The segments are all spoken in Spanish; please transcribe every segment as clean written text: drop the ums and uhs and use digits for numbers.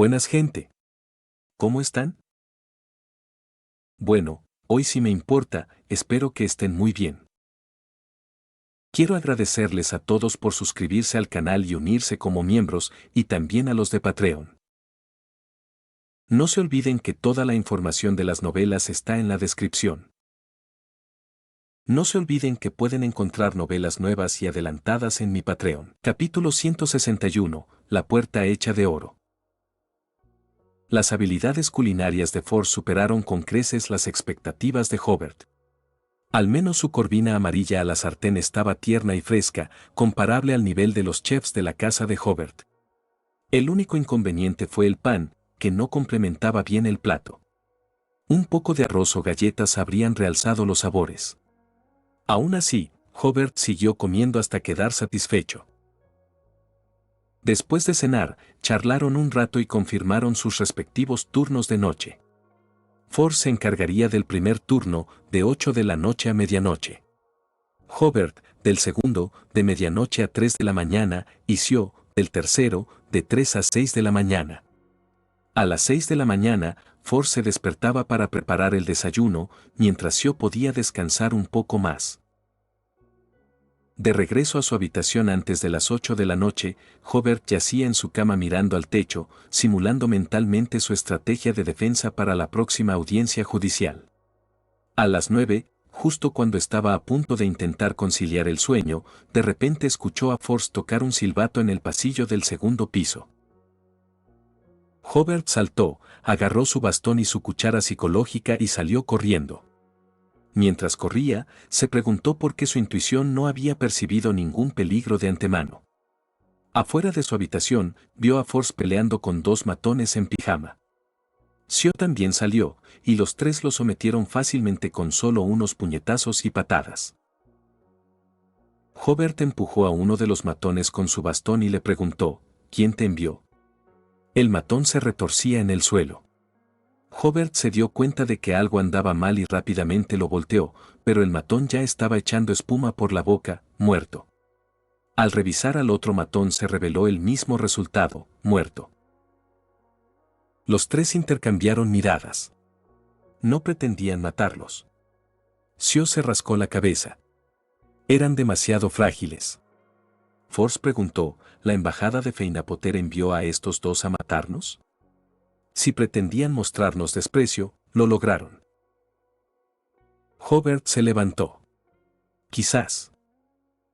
Buenas gente. ¿Cómo están? Bueno, hoy sí me importa, espero que estén muy bien. Quiero agradecerles a todos por suscribirse al canal y unirse como miembros, y también a los de Patreon. No se olviden que toda la información de las novelas está en la descripción. No se olviden que pueden encontrar novelas nuevas y adelantadas en mi Patreon. Capítulo 161, La puerta hecha de oro. Las habilidades culinarias de Force superaron con creces las expectativas de Hobart. Al menos su corvina amarilla a la sartén estaba tierna y fresca, comparable al nivel de los chefs de la casa de Hobart. El único inconveniente fue el pan, que no complementaba bien el plato. Un poco de arroz o galletas habrían realzado los sabores. Aún así, Hobart siguió comiendo hasta quedar satisfecho. Después de cenar, charlaron un rato y confirmaron sus respectivos turnos de noche. Force se encargaría del primer turno, de 8 de la noche a medianoche. Hobart, del segundo, de medianoche a 3 de la mañana, y Sio, del tercero, de 3 a 6 de la mañana. A las 6 de la mañana, Force se despertaba para preparar el desayuno, mientras Sio podía descansar un poco más. De regreso a su habitación antes de las 8 de la noche, Hobart yacía en su cama mirando al techo, simulando mentalmente su estrategia de defensa para la próxima audiencia judicial. A las 9, justo cuando estaba a punto de intentar conciliar el sueño, de repente escuchó a Force tocar un silbato en el pasillo del segundo piso. Hobart saltó, agarró su bastón y su cuchara psicológica y salió corriendo. Mientras corría, se preguntó por qué su intuición no había percibido ningún peligro de antemano. Afuera de su habitación, vio a Force peleando con dos matones en pijama. Sio también salió, y los tres lo sometieron fácilmente con solo unos puñetazos y patadas. Hobart empujó a uno de los matones con su bastón y le preguntó, ¿quién te envió? El matón se retorcía en el suelo. Hobart se dio cuenta de que algo andaba mal y rápidamente lo volteó, pero el matón ya estaba echando espuma por la boca, muerto. Al revisar al otro matón se reveló el mismo resultado, muerto. Los tres intercambiaron miradas. No pretendían matarlos. Sio se rascó la cabeza. Eran demasiado frágiles. Force preguntó, ¿la embajada de Feinapoter envió a estos dos a matarnos? Si pretendían mostrarnos desprecio, lo lograron. Hobart se levantó. Quizás.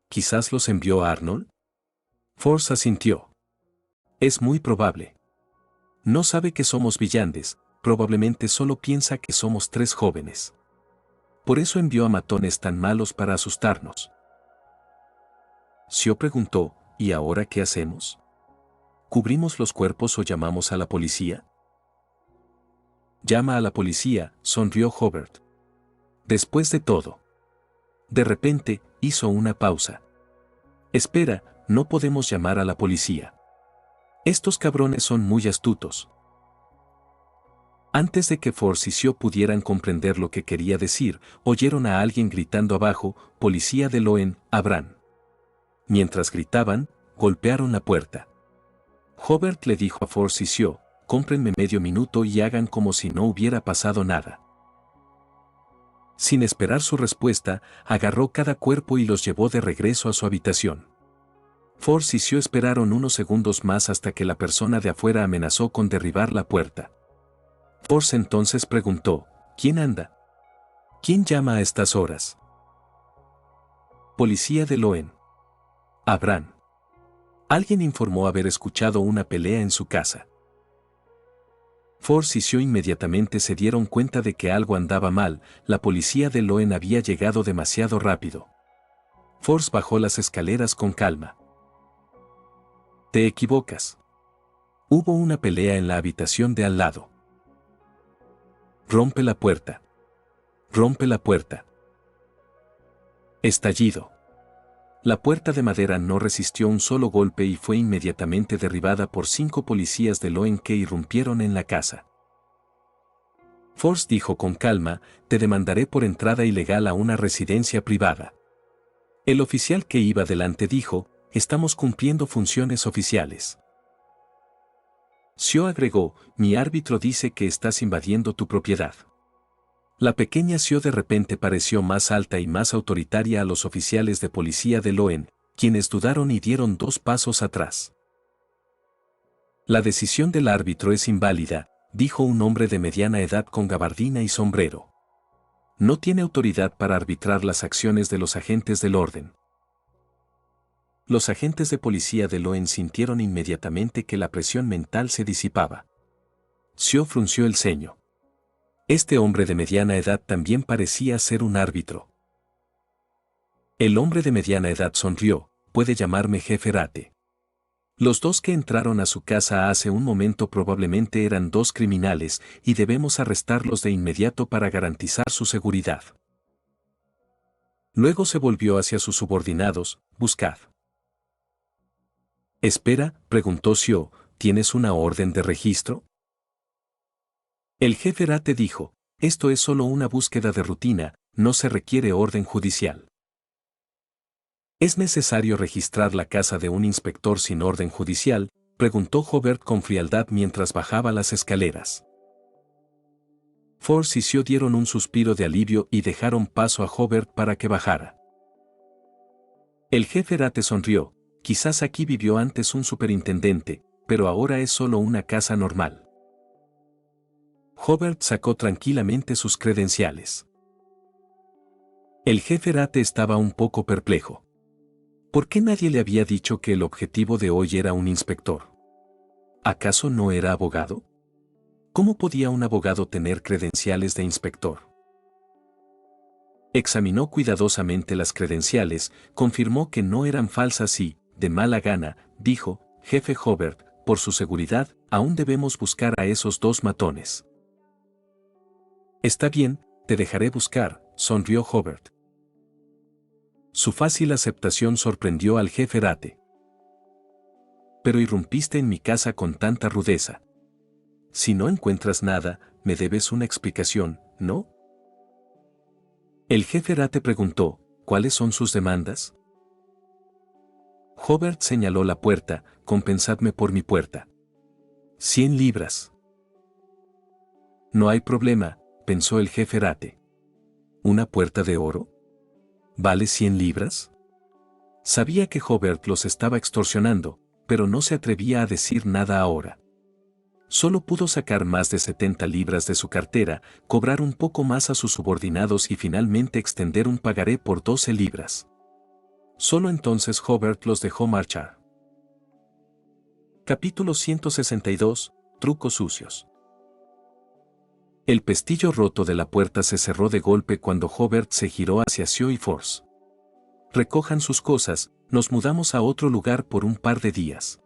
¿Quizás los envió a Arnold? Force asintió. Es muy probable. No sabe que somos villandes, probablemente solo piensa que somos tres jóvenes. Por eso envió a matones tan malos para asustarnos. Sio preguntó, ¿y ahora qué hacemos? ¿Cubrimos los cuerpos o llamamos a la policía? Llama a la policía, sonrió Hobart. Después de todo. De repente, hizo una pausa. Espera, no podemos llamar a la policía. Estos cabrones son muy astutos. Antes de que Force y Sio pudieran comprender lo que quería decir, oyeron a alguien gritando abajo, «Policía de Loen, abran». Mientras gritaban, golpearon la puerta. Hobart le dijo a Force y Sio, «Cómprenme medio minuto y hagan como si no hubiera pasado nada». Sin esperar su respuesta, agarró cada cuerpo y los llevó de regreso a su habitación. Force y Sio esperaron unos segundos más hasta que la persona de afuera amenazó con derribar la puerta. Force entonces preguntó, ¿quién anda? ¿Quién llama a estas horas? Policía de Loen. Abran. Alguien informó haber escuchado una pelea en su casa. Force y Sio inmediatamente se dieron cuenta de que algo andaba mal, la policía de Loen había llegado demasiado rápido. Force bajó las escaleras con calma. Te equivocas. Hubo una pelea en la habitación de al lado. Rompe la puerta. Rompe la puerta. Estallido. La puerta de madera no resistió un solo golpe y fue inmediatamente derribada por 5 policías de Loen que irrumpieron en la casa. Force dijo con calma, te demandaré por entrada ilegal a una residencia privada. El oficial que iba delante dijo, estamos cumpliendo funciones oficiales. Sio agregó, mi árbitro dice que estás invadiendo tu propiedad. La pequeña Sio de repente pareció más alta y más autoritaria a los oficiales de policía de Loen, quienes dudaron y dieron 2 pasos atrás. La decisión del árbitro es inválida, dijo un hombre de mediana edad con gabardina y sombrero. No tiene autoridad para arbitrar las acciones de los agentes del orden. Los agentes de policía de Loen sintieron inmediatamente que la presión mental se disipaba. Sio frunció el ceño. Este hombre de mediana edad también parecía ser un árbitro. El hombre de mediana edad sonrió, puede llamarme jefe Rate. Los 2 que entraron a su casa hace un momento probablemente eran 2 criminales y debemos arrestarlos de inmediato para garantizar su seguridad. Luego se volvió hacia sus subordinados, buscad. Espera, preguntó Sio, ¿tienes una orden de registro? El jefe Rate dijo, esto es solo una búsqueda de rutina, no se requiere orden judicial. ¿Es necesario registrar la casa de un inspector sin orden judicial?, preguntó Hobart con frialdad mientras bajaba las escaleras. Force y Sio dieron un suspiro de alivio y dejaron paso a Hobart para que bajara. El jefe Rate sonrió, quizás aquí vivió antes un superintendente, pero ahora es solo una casa normal. Hobart sacó tranquilamente sus credenciales. El jefe Rate estaba un poco perplejo. ¿Por qué nadie le había dicho que el objetivo de hoy era un inspector? ¿Acaso no era abogado? ¿Cómo podía un abogado tener credenciales de inspector? Examinó cuidadosamente las credenciales, confirmó que no eran falsas y, de mala gana, dijo, jefe Hobart, por su seguridad, aún debemos buscar a esos 2 matones. Está bien, te dejaré buscar, sonrió Hobart. Su fácil aceptación sorprendió al jefe Rate. Pero irrumpiste en mi casa con tanta rudeza. Si no encuentras nada, me debes una explicación, ¿no? El jefe Rate preguntó, ¿cuáles son sus demandas? Hobart señaló la puerta, compensadme por mi puerta. 100 libras. No hay problema, pensó el jefe Rate. ¿Una puerta de oro? ¿Vale 100 libras? Sabía que Hobart los estaba extorsionando, pero no se atrevía a decir nada ahora. Solo pudo sacar más de 70 libras de su cartera, cobrar un poco más a sus subordinados y finalmente extender un pagaré por 12 libras. Solo entonces Hobart los dejó marchar. Capítulo 162, Trucos sucios. El pestillo roto de la puerta se cerró de golpe cuando Hobart se giró hacia Sio y Force. Recojan sus cosas, nos mudamos a otro lugar por un par de días.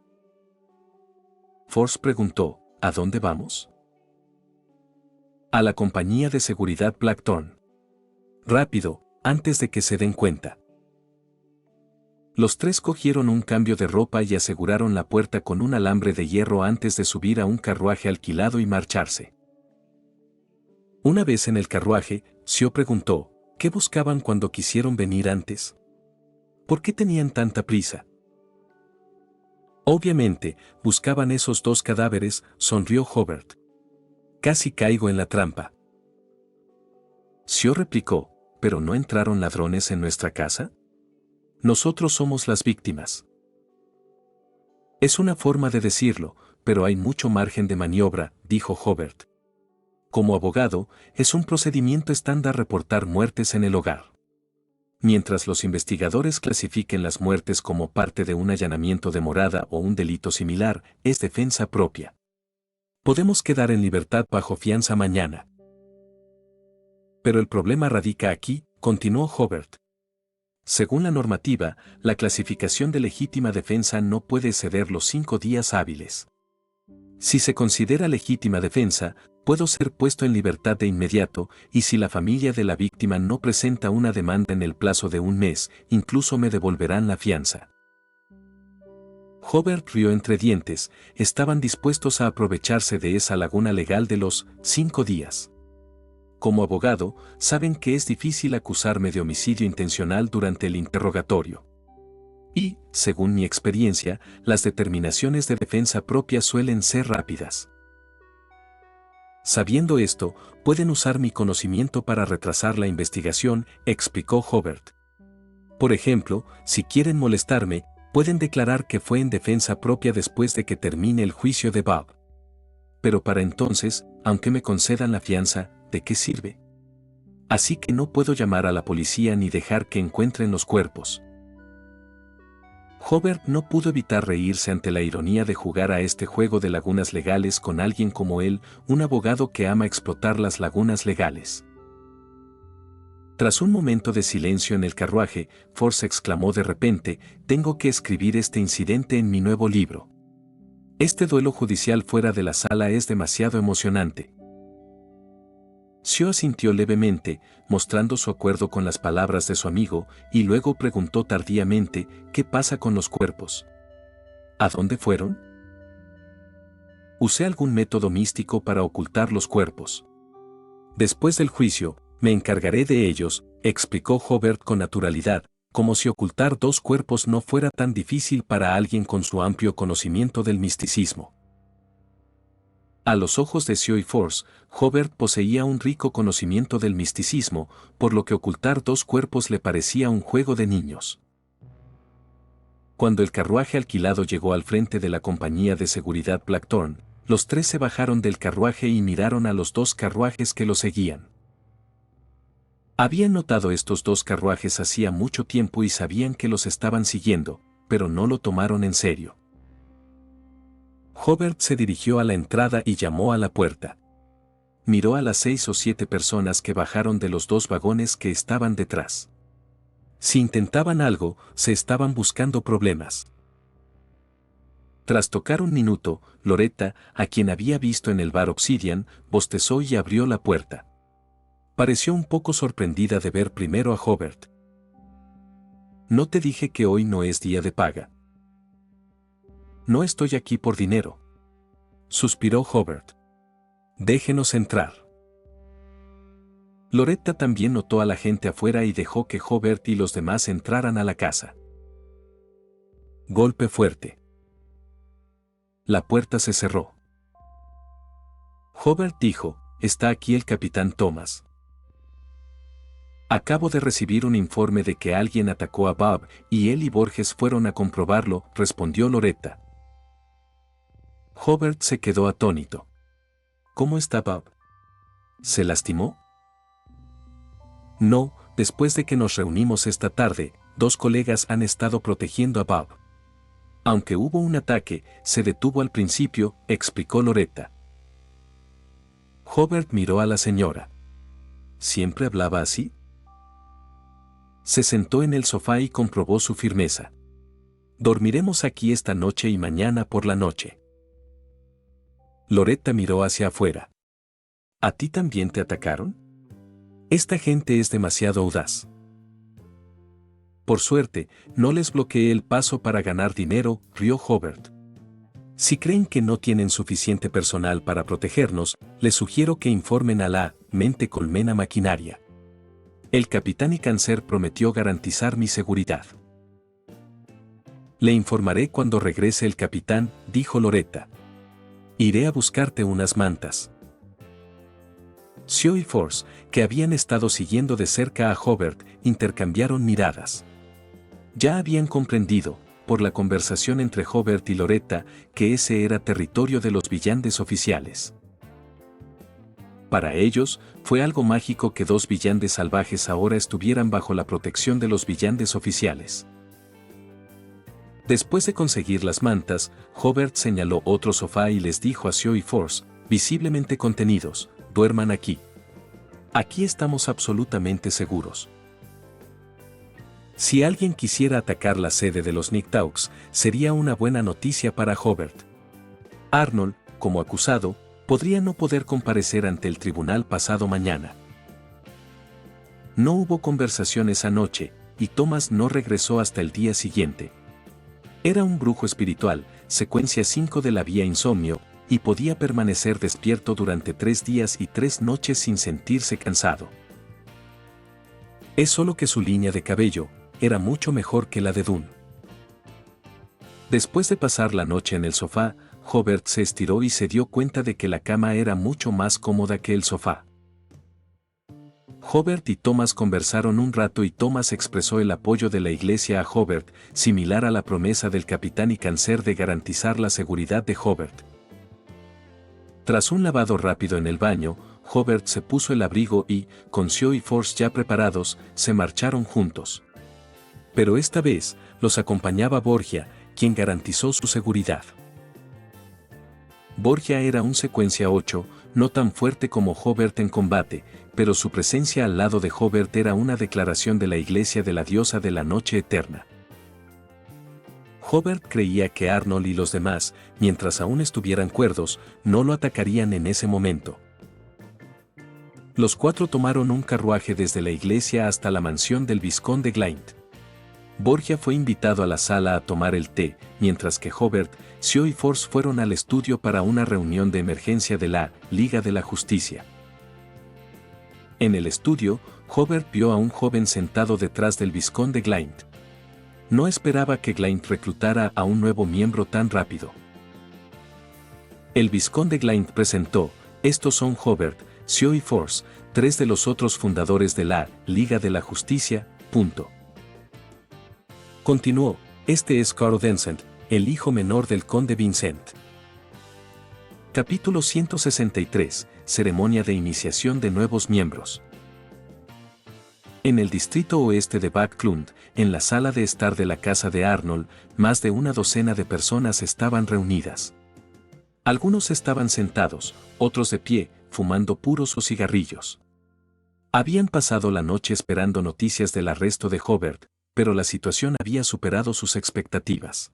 Force preguntó, ¿a dónde vamos? A la compañía de seguridad Blackthorn. Rápido, antes de que se den cuenta. Los 3 cogieron un cambio de ropa y aseguraron la puerta con un alambre de hierro antes de subir a un carruaje alquilado y marcharse. Una vez en el carruaje, Sio preguntó, ¿qué buscaban cuando quisieron venir antes? ¿Por qué tenían tanta prisa? Obviamente, buscaban esos 2 cadáveres, sonrió Hobart. Casi caigo en la trampa. Sio replicó, ¿pero no entraron ladrones en nuestra casa? Nosotros somos las víctimas. Es una forma de decirlo, pero hay mucho margen de maniobra, dijo Hobart. Como abogado, es un procedimiento estándar reportar muertes en el hogar. Mientras los investigadores clasifiquen las muertes como parte de un allanamiento de morada o un delito similar, es defensa propia. Podemos quedar en libertad bajo fianza mañana. Pero el problema radica aquí, continuó Hobart. Según la normativa, la clasificación de legítima defensa no puede exceder los 5 días hábiles. Si se considera legítima defensa, puedo ser puesto en libertad de inmediato, y si la familia de la víctima no presenta una demanda en el plazo de un mes, incluso me devolverán la fianza. Hobart rió entre dientes, estaban dispuestos a aprovecharse de esa laguna legal de los 5 días. Como abogado, saben que es difícil acusarme de homicidio intencional durante el interrogatorio. Y, según mi experiencia, las determinaciones de defensa propia suelen ser rápidas. Sabiendo esto, pueden usar mi conocimiento para retrasar la investigación, explicó Hobart. Por ejemplo, si quieren molestarme, pueden declarar que fue en defensa propia después de que termine el juicio de Bob. Pero para entonces, aunque me concedan la fianza, ¿de qué sirve? Así que no puedo llamar a la policía ni dejar que encuentren los cuerpos. Hobart no pudo evitar reírse ante la ironía de jugar a este juego de lagunas legales con alguien como él, un abogado que ama explotar las lagunas legales. Tras un momento de silencio en el carruaje, Force exclamó de repente: «Tengo que escribir este incidente en mi nuevo libro. Este duelo judicial fuera de la sala es demasiado emocionante». Sio asintió levemente, mostrando su acuerdo con las palabras de su amigo, y luego preguntó tardíamente: «¿Qué pasa con los cuerpos? ¿A dónde fueron?» «Usé algún método místico para ocultar los cuerpos. Después del juicio, me encargaré de ellos», explicó Hobart con naturalidad, como si ocultar 2 cuerpos no fuera tan difícil para alguien con su amplio conocimiento del misticismo. A los ojos de Sio y Force, Hobart poseía un rico conocimiento del misticismo, por lo que ocultar 2 cuerpos le parecía un juego de niños. Cuando el carruaje alquilado llegó al frente de la compañía de seguridad Blackthorn, los 3 se bajaron del carruaje y miraron a los 2 carruajes que lo seguían. Habían notado estos 2 carruajes hacía mucho tiempo y sabían que los estaban siguiendo, pero no lo tomaron en serio. Hobart se dirigió a la entrada y llamó a la puerta. Miró a las 6 o 7 personas que bajaron de los 2 vagones que estaban detrás. Si intentaban algo, se estaban buscando problemas. Tras tocar un minuto, Loretta, a quien había visto en el bar Obsidian, bostezó y abrió la puerta. Pareció un poco sorprendida de ver primero a Hobart. «¿No te dije que hoy no es día de paga?» «No estoy aquí por dinero», suspiró Hobart. «Déjenos entrar». Loretta también notó a la gente afuera y dejó que Hobart y los demás entraran a la casa. Golpe fuerte. La puerta se cerró. Hobart dijo: «Está aquí el capitán Thomas». «Acabo de recibir un informe de que alguien atacó a Bob y él y Borges fueron a comprobarlo», respondió Loretta. Hobart se quedó atónito. «¿Cómo está Bob? ¿Se lastimó?» «No, después de que nos reunimos esta tarde, 2 colegas han estado protegiendo a Bob. Aunque hubo un ataque, se detuvo al principio», explicó Loretta. Hobart miró a la señora. ¿Siempre hablaba así? Se sentó en el sofá y comprobó su firmeza. «Dormiremos aquí esta noche y mañana por la noche». Loretta miró hacia afuera. «¿A ti también te atacaron? Esta gente es demasiado audaz». «Por suerte, no les bloqueé el paso para ganar dinero», rió Hobart. «Si creen que no tienen suficiente personal para protegernos, les sugiero que informen a la Mente Colmena Maquinaria. El capitán Icancer prometió garantizar mi seguridad». «Le informaré cuando regrese el capitán», dijo Loretta. «Iré a buscarte unas mantas». Sio y Force, que habían estado siguiendo de cerca a Hobart, intercambiaron miradas. Ya habían comprendido, por la conversación entre Hobart y Loretta, que ese era territorio de los villanes oficiales. Para ellos, fue algo mágico que 2 villanes salvajes ahora estuvieran bajo la protección de los villanes oficiales. Después de conseguir las mantas, Hobart señaló otro sofá y les dijo a Sio y Force, visiblemente contenidos: «Duerman aquí. Aquí estamos absolutamente seguros». Si alguien quisiera atacar la sede de los Nighthawks, sería una buena noticia para Hobart. Arnold, como acusado, podría no poder comparecer ante el tribunal pasado mañana. No hubo conversaciones anoche, y Thomas no regresó hasta el día siguiente. Era un brujo espiritual, secuencia 5 de la vía insomnio, y podía permanecer despierto durante 3 días y 3 noches sin sentirse cansado. Es solo que su línea de cabello era mucho mejor que la de Dunn. Después de pasar la noche en el sofá, Hobart se estiró y se dio cuenta de que la cama era mucho más cómoda que el sofá. Hobart y Thomas conversaron un rato y Thomas expresó el apoyo de la iglesia a Hobart, similar a la promesa del capitán y Cáncer de garantizar la seguridad de Hobart. Tras un lavado rápido en el baño, Hobart se puso el abrigo y, con Sio y Force ya preparados, se marcharon juntos. Pero esta vez, los acompañaba Borgia, quien garantizó su seguridad. Borgia era un secuencia 8, no tan fuerte como Hobart en combate, pero su presencia al lado de Hobart era una declaración de la iglesia de la diosa de la noche eterna. Hobart creía que Arnold y los demás, mientras aún estuvieran cuerdos, no lo atacarían en ese momento. Los cuatro tomaron un carruaje desde la iglesia hasta la mansión del vizconde Glynd. Borgia fue invitado a la sala a tomar el té, mientras que Hobart, Sio y Force fueron al estudio para una reunión de emergencia de la Liga de la Justicia. En el estudio, Hobart vio a un joven sentado detrás del vizconde Glynd. No esperaba que Glynd reclutara a un nuevo miembro tan rápido. El vizconde Glynd presentó: estos son Hobart, Sio y Force, tres de los otros fundadores de la Liga de la Justicia. Continuó: este es Carl Vincent, el hijo menor del conde Vincent. Capítulo 163, Ceremonia de iniciación de nuevos miembros. En el distrito oeste de Backlund, en la sala de estar de la casa de Arnold, más de una docena de personas estaban reunidas. Algunos estaban sentados, otros de pie, fumando puros o cigarrillos. Habían pasado la noche esperando noticias del arresto de Hobart, pero la situación había superado sus expectativas.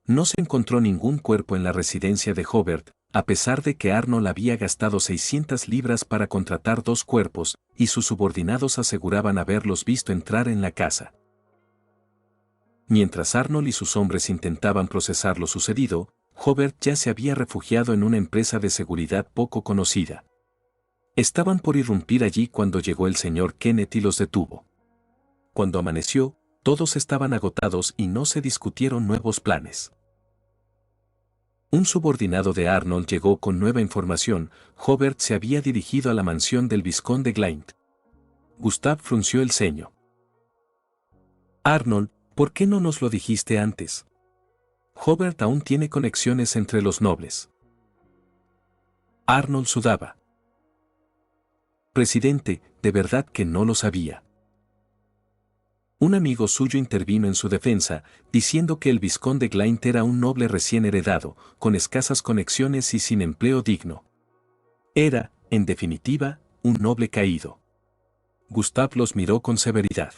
No se encontró ningún cuerpo en la residencia de Hobart, a pesar de que Arnold había gastado 600 libras para contratar 2 cuerpos, y sus subordinados aseguraban haberlos visto entrar en la casa. Mientras Arnold y sus hombres intentaban procesar lo sucedido, Hobart ya se había refugiado en una empresa de seguridad poco conocida. Estaban por irrumpir allí cuando llegó el señor Kenneth y los detuvo. Cuando amaneció, todos estaban agotados y no se discutieron nuevos planes. Un subordinado de Arnold llegó con nueva información: Hobart se había dirigido a la mansión del vizconde Glynd. Gustav frunció el ceño. Arnold, ¿por qué no nos lo dijiste antes? Hobart aún tiene conexiones entre los nobles. Arnold sudaba. Presidente, de verdad que no lo sabía. Un amigo suyo intervino en su defensa, diciendo que el vizconde Glynd era un noble recién heredado, con escasas conexiones y sin empleo digno. Era, en definitiva, un noble caído. Gustav los miró con severidad.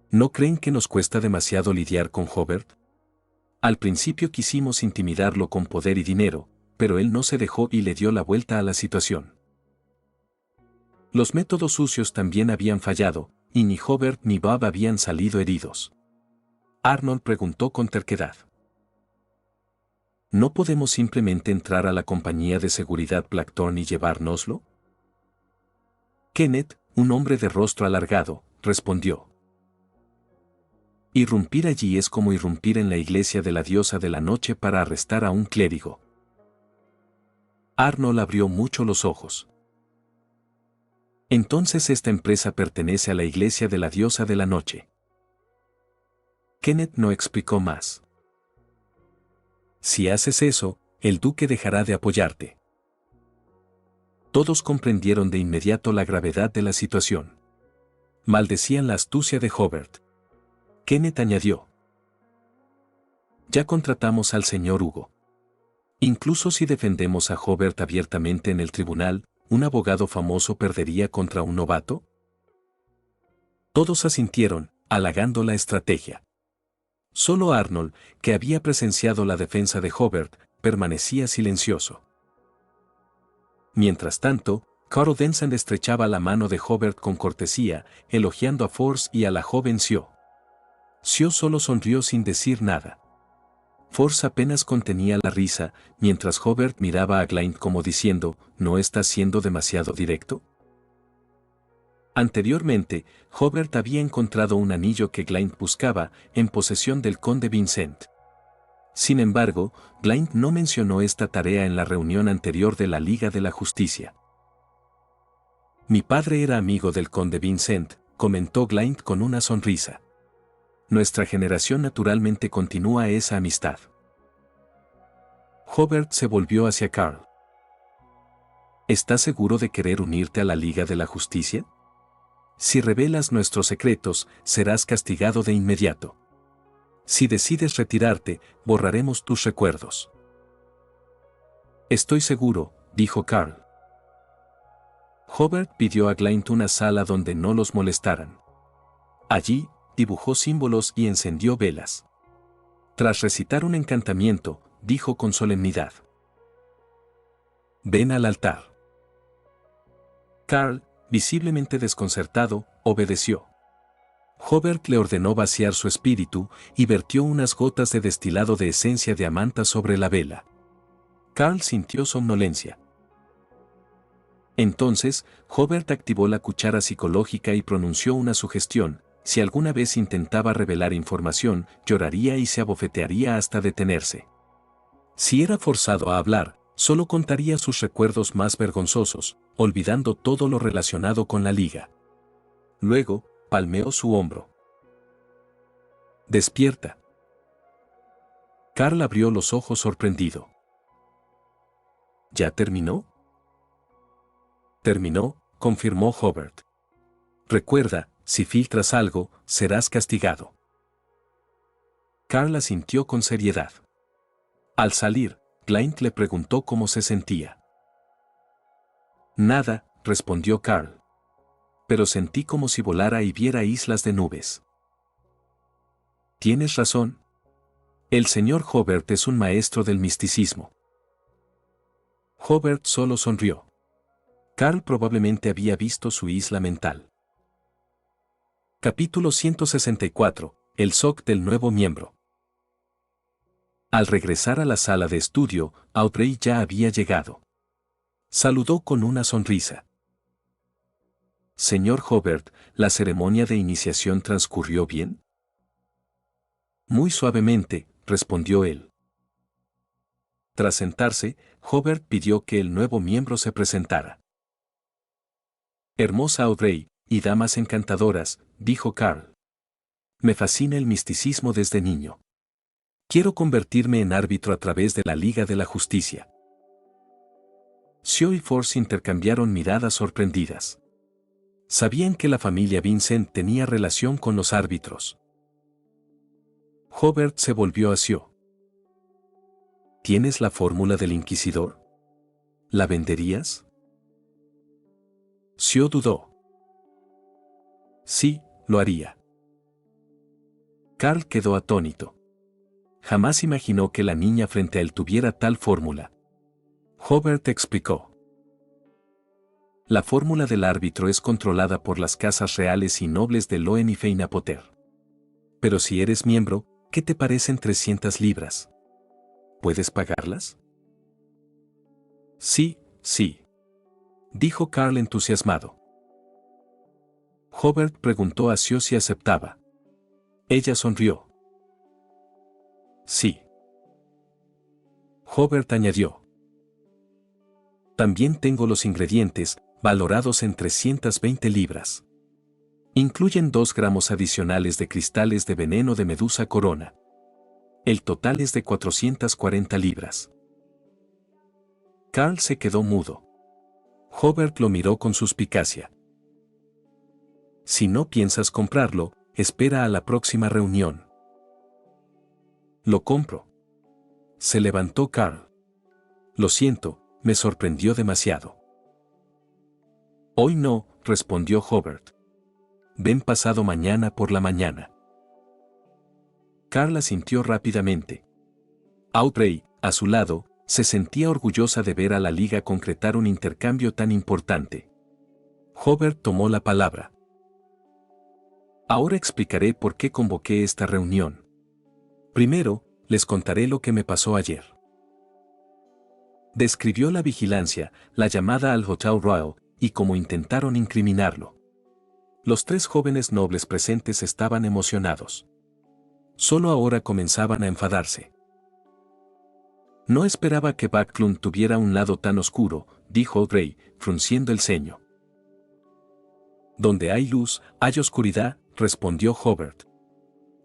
¿No creen que nos cuesta demasiado lidiar con Hobart? Al principio quisimos intimidarlo con poder y dinero, pero él no se dejó y le dio la vuelta a la situación. Los métodos sucios también habían fallado, y ni Hobart ni Bob habían salido heridos. Arnold preguntó con terquedad. ¿No podemos simplemente entrar a la compañía de seguridad Blackthorn y llevárnoslo? Kenneth, un hombre de rostro alargado, respondió. Irrumpir allí es como irrumpir en la iglesia de la diosa de la noche para arrestar a un clérigo. Arnold abrió mucho los ojos. Entonces esta empresa pertenece a la iglesia de la diosa de la noche. Kenneth no explicó más. Si haces eso, el duque dejará de apoyarte. Todos comprendieron de inmediato la gravedad de la situación. Maldecían la astucia de Hobart. Kenneth añadió. Ya contratamos al señor Hugo. Incluso si defendemos a Hobart abiertamente en el tribunal, ¿un abogado famoso perdería contra un novato? Todos asintieron, halagando la estrategia. Solo Arnold, que había presenciado la defensa de Hobart, permanecía silencioso. Mientras tanto, Carl Vincent estrechaba la mano de Hobart con cortesía, elogiando a Force y a la joven Sio. Sio solo sonrió sin decir nada. Force apenas contenía la risa, mientras Hobart miraba a Glynd como diciendo, ¿no estás siendo demasiado directo? Anteriormente, Hobart había encontrado un anillo que Glynd buscaba en posesión del conde Vincent. Sin embargo, Glynd no mencionó esta tarea en la reunión anterior de la Liga de la Justicia. Mi padre era amigo del conde Vincent, comentó Glynd con una sonrisa. Nuestra generación naturalmente continúa esa amistad. Hobart se volvió hacia Carl. ¿Estás seguro de querer unirte a la Liga de la Justicia? Si revelas nuestros secretos, serás castigado de inmediato. Si decides retirarte, borraremos tus recuerdos. Estoy seguro, dijo Carl. Hobart pidió a Glynd una sala donde no los molestaran. Allí, dibujó símbolos y encendió velas. Tras recitar un encantamiento, dijo con solemnidad: «Ven al altar». Carl, visiblemente desconcertado, obedeció. Hobart le ordenó vaciar su espíritu y vertió unas gotas de destilado de esencia de amanta sobre la vela. Carl sintió somnolencia. Entonces, Hobart activó la cuchara psicológica y pronunció una sugestión: si alguna vez intentaba revelar información, lloraría y se abofetearía hasta detenerse. Si era forzado a hablar, solo contaría sus recuerdos más vergonzosos, olvidando todo lo relacionado con la Liga. Luego, palmeó su hombro. «Despierta». Carl abrió los ojos sorprendido. ¿Ya terminó? Terminó, confirmó Hobart. Recuerda, si filtras algo, serás castigado. Carl asintió con seriedad. Al salir, Glynd le preguntó cómo se sentía. Nada, respondió Carl. Pero sentí como si volara y viera islas de nubes. Tienes razón. El señor Hobart es un maestro del misticismo. Hobart solo sonrió. Carl probablemente había visto su isla mental. Capítulo 164. El shock del nuevo miembro. Al regresar a la sala de estudio, Audrey ya había llegado. Saludó con una sonrisa. Señor Hobart, ¿la ceremonia de iniciación transcurrió bien? Muy suavemente, respondió él. Tras sentarse, Hobart pidió que el nuevo miembro se presentara. Hermosa Audrey, y damas encantadoras, dijo Carl. Me fascina el misticismo desde niño. Quiero convertirme en árbitro a través de la Liga de la Justicia. Sio y Force intercambiaron miradas sorprendidas. Sabían que la familia Vincent tenía relación con los árbitros. Hobart se volvió a Sio. ¿Tienes la fórmula del Inquisidor? ¿La venderías? Sio dudó. Sí, lo haría. Carl quedó atónito. Jamás imaginó que la niña frente a él tuviera tal fórmula. Hobart explicó. La fórmula del árbitro es controlada por las casas reales y nobles de Loen y Feinapoter. Pero si eres miembro, ¿qué te parecen 300 libras? ¿Puedes pagarlas? Sí, sí, dijo Carl entusiasmado. Hobart preguntó a Sio si aceptaba. Ella sonrió. Sí. Hobart añadió. También tengo los ingredientes, valorados en 320 libras. Incluyen 2 gramos adicionales de cristales de veneno de medusa corona. El total es de 440 libras. Carl se quedó mudo. Hobart lo miró con suspicacia. Si no piensas comprarlo, espera a la próxima reunión. Lo compro. Se levantó Carl. Lo siento, me sorprendió demasiado. Hoy no, respondió Hobart. Ven pasado mañana por la mañana. Carl asintió rápidamente. Audrey, a su lado, se sentía orgullosa de ver a la Liga concretar un intercambio tan importante. Hobart tomó la palabra. Ahora explicaré por qué convoqué esta reunión. Primero, les contaré lo que me pasó ayer. Describió la vigilancia, la llamada al Hotel Royal, y cómo intentaron incriminarlo. Los tres jóvenes nobles presentes estaban emocionados. Solo ahora comenzaban a enfadarse. No esperaba que Backlund tuviera un lado tan oscuro, dijo Grey, frunciendo el ceño. Donde hay luz, hay oscuridad, respondió Hobart.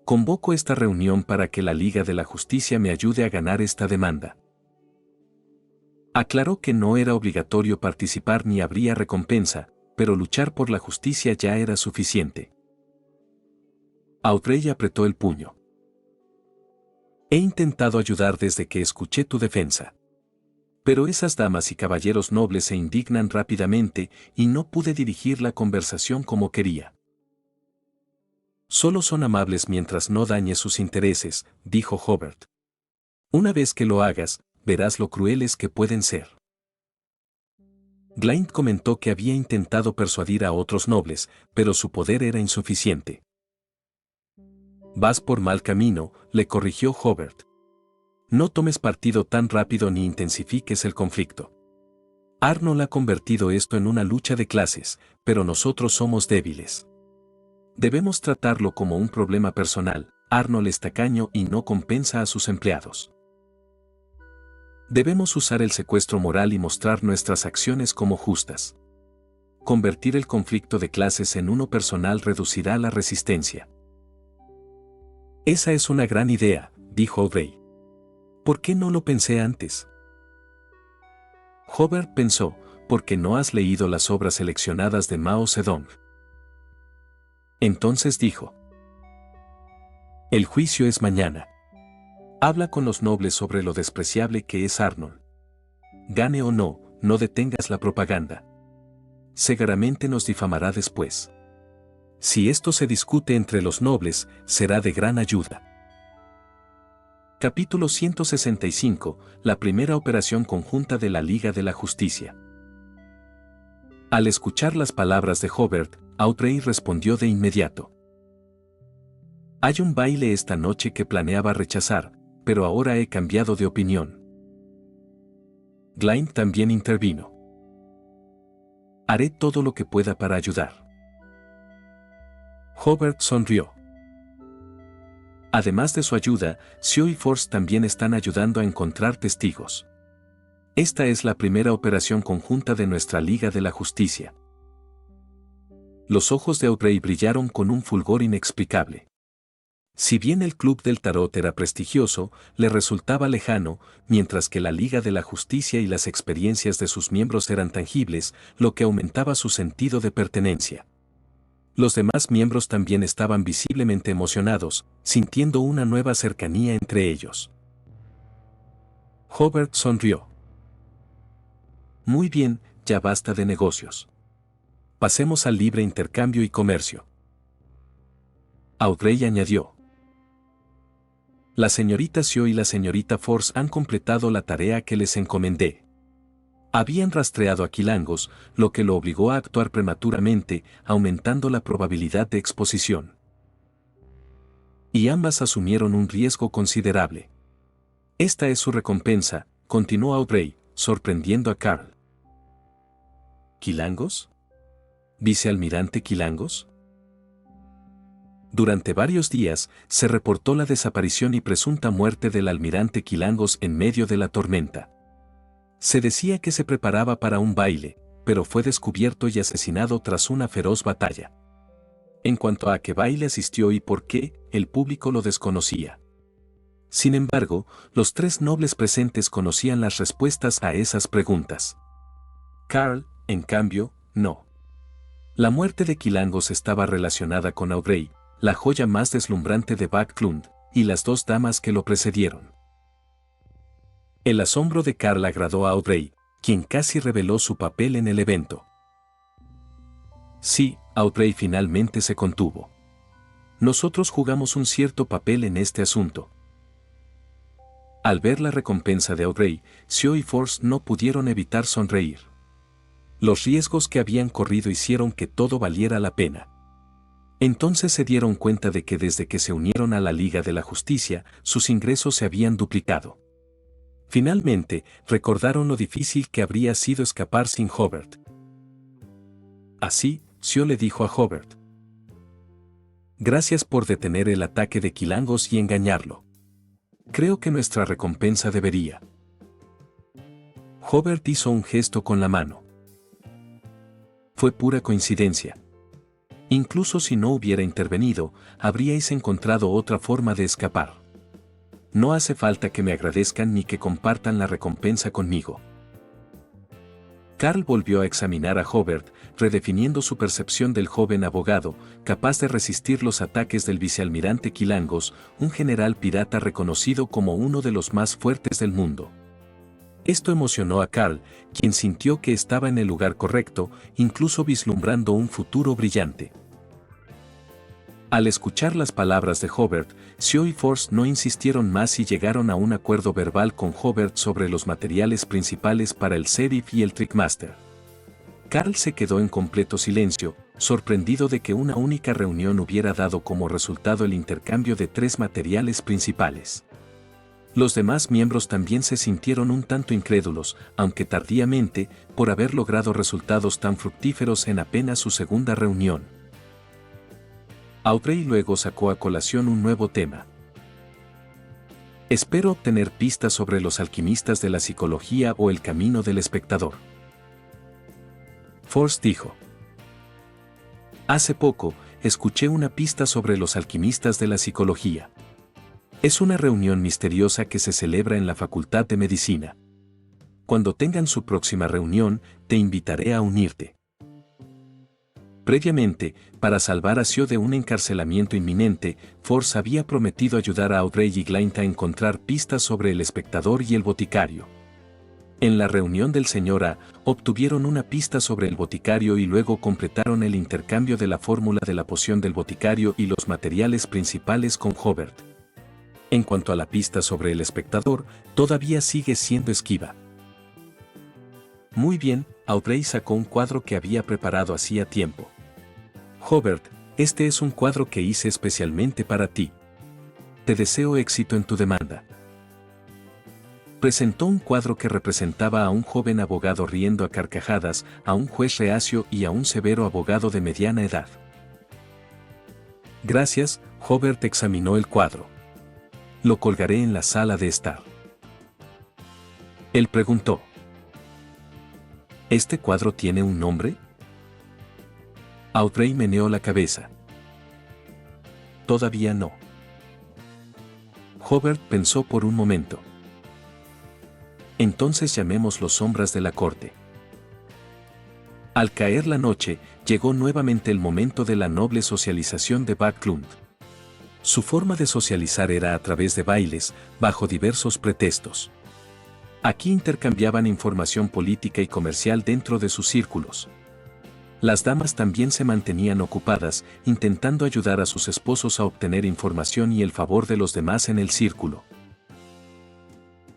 Convoco esta reunión para que la Liga de la Justicia me ayude a ganar esta demanda. Aclaró que no era obligatorio participar ni habría recompensa, pero luchar por la justicia ya era suficiente. Audrey apretó el puño. He intentado ayudar desde que escuché tu defensa. Pero esas damas y caballeros nobles se indignan rápidamente y no pude dirigir la conversación como quería. Solo son amables mientras no dañe sus intereses, dijo Hobart. Una vez que lo hagas, verás lo crueles que pueden ser. Glynd comentó que había intentado persuadir a otros nobles, pero su poder era insuficiente. Vas por mal camino, le corrigió Hobart. No tomes partido tan rápido ni intensifiques el conflicto. Arnold ha convertido esto en una lucha de clases, pero nosotros somos débiles. Debemos tratarlo como un problema personal. Arnold es tacaño y no compensa a sus empleados. Debemos usar el secuestro moral y mostrar nuestras acciones como justas. Convertir el conflicto de clases en uno personal reducirá la resistencia. Esa es una gran idea, dijo Audrey. ¿Por qué no lo pensé antes? Hobart pensó, porque no has leído las obras seleccionadas de Mao Zedong. Entonces dijo: el juicio es mañana. Habla con los nobles sobre lo despreciable que es Arnold. Gane o no, no detengas la propaganda. Seguramente nos difamará después. Si esto se discute entre los nobles, será de gran ayuda. Capítulo 165, la primera operación conjunta de la Liga de la Justicia. Al escuchar las palabras de Hobart, Audrey respondió de inmediato. Hay un baile esta noche que planeaba rechazar, pero ahora he cambiado de opinión. Glynd también intervino. Haré todo lo que pueda para ayudar. Hobart sonrió. Además de su ayuda, Sio y Force también están ayudando a encontrar testigos. Esta es la primera operación conjunta de nuestra Liga de la Justicia. Los ojos de Audrey brillaron con un fulgor inexplicable. Si bien el Club del Tarot era prestigioso, le resultaba lejano, mientras que la Liga de la Justicia y las experiencias de sus miembros eran tangibles, lo que aumentaba su sentido de pertenencia. Los demás miembros también estaban visiblemente emocionados, sintiendo una nueva cercanía entre ellos. Hobart sonrió. Muy bien, ya basta de negocios. Pasemos al libre intercambio y comercio. Audrey añadió. La señorita Sio y la señorita Force han completado la tarea que les encomendé. Habían rastreado a Quilangos, lo que lo obligó a actuar prematuramente, aumentando la probabilidad de exposición. Y ambas asumieron un riesgo considerable. Esta es su recompensa, continuó Audrey, sorprendiendo a Carl. ¿Quilangos? ¿Vicealmirante Quilangos? Durante varios días, se reportó la desaparición y presunta muerte del almirante Quilangos en medio de la tormenta. Se decía que se preparaba para un baile, pero fue descubierto y asesinado tras una feroz batalla. En cuanto a qué baile asistió y por qué, el público lo desconocía. Sin embargo, los tres nobles presentes conocían las respuestas a esas preguntas. Carl, en cambio, no. La muerte de Quilangos estaba relacionada con Audrey, la joya más deslumbrante de Backlund, y las dos damas que lo precedieron. El asombro de Carl agradó a Audrey, quien casi reveló su papel en el evento. Sí, Audrey finalmente se contuvo. Nosotros jugamos un cierto papel en este asunto. Al ver la recompensa de Audrey, Sio y Force no pudieron evitar sonreír. Los riesgos que habían corrido hicieron que todo valiera la pena. Entonces se dieron cuenta de que desde que se unieron a la Liga de la Justicia, sus ingresos se habían duplicado. Finalmente, recordaron lo difícil que habría sido escapar sin Hobart. Así, Sio le dijo a Hobart. Gracias por detener el ataque de Quilangos y engañarlo. Creo que nuestra recompensa debería. Hobart hizo un gesto con la mano. Fue pura coincidencia. Incluso si no hubiera intervenido, habríais encontrado otra forma de escapar. No hace falta que me agradezcan ni que compartan la recompensa conmigo. Carl volvió a examinar a Hobart, redefiniendo su percepción del joven abogado, capaz de resistir los ataques del vicealmirante Quilangos, un general pirata reconocido como uno de los más fuertes del mundo. Esto emocionó a Carl, quien sintió que estaba en el lugar correcto, incluso vislumbrando un futuro brillante. Al escuchar las palabras de Hobart, Sio y Force no insistieron más y llegaron a un acuerdo verbal con Hobart sobre los materiales principales para el Sheriff y el Trickmaster. Carl se quedó en completo silencio, sorprendido de que una única reunión hubiera dado como resultado el intercambio de 3 materiales principales. Los demás miembros también se sintieron un tanto incrédulos, aunque tardíamente, por haber logrado resultados tan fructíferos en apenas su segunda reunión. Audrey luego sacó a colación un nuevo tema. Espero obtener pistas sobre los alquimistas de la psicología o el camino del espectador. Force dijo. Hace poco, escuché una pista sobre los alquimistas de la psicología. Es una reunión misteriosa que se celebra en la Facultad de Medicina. Cuando tengan su próxima reunión, te invitaré a unirte. Previamente, para salvar a Sio de un encarcelamiento inminente, Force había prometido ayudar a Audrey y Glynt a encontrar pistas sobre el espectador y el boticario. En la reunión del Sr. A, obtuvieron una pista sobre el boticario y luego completaron el intercambio de la fórmula de la poción del boticario y los materiales principales con Hobart. En cuanto a la pista sobre el espectador, todavía sigue siendo esquiva. Muy bien, Audrey sacó un cuadro que había preparado hacía tiempo. Hobart, este es un cuadro que hice especialmente para ti. Te deseo éxito en tu demanda. Presentó un cuadro que representaba a un joven abogado riendo a carcajadas, a un juez reacio y a un severo abogado de mediana edad. Gracias, Hobart examinó el cuadro. Lo colgaré en la sala de estar. Él preguntó. ¿Este cuadro tiene un nombre? Audrey meneó la cabeza. Todavía no. Hobart pensó por un momento. Entonces llamémoslo sombras de la corte. Al caer la noche, llegó nuevamente el momento de la noble socialización de Backlund. Su forma de socializar era a través de bailes, bajo diversos pretextos. Aquí intercambiaban información política y comercial dentro de sus círculos. Las damas también se mantenían ocupadas, intentando ayudar a sus esposos a obtener información y el favor de los demás en el círculo.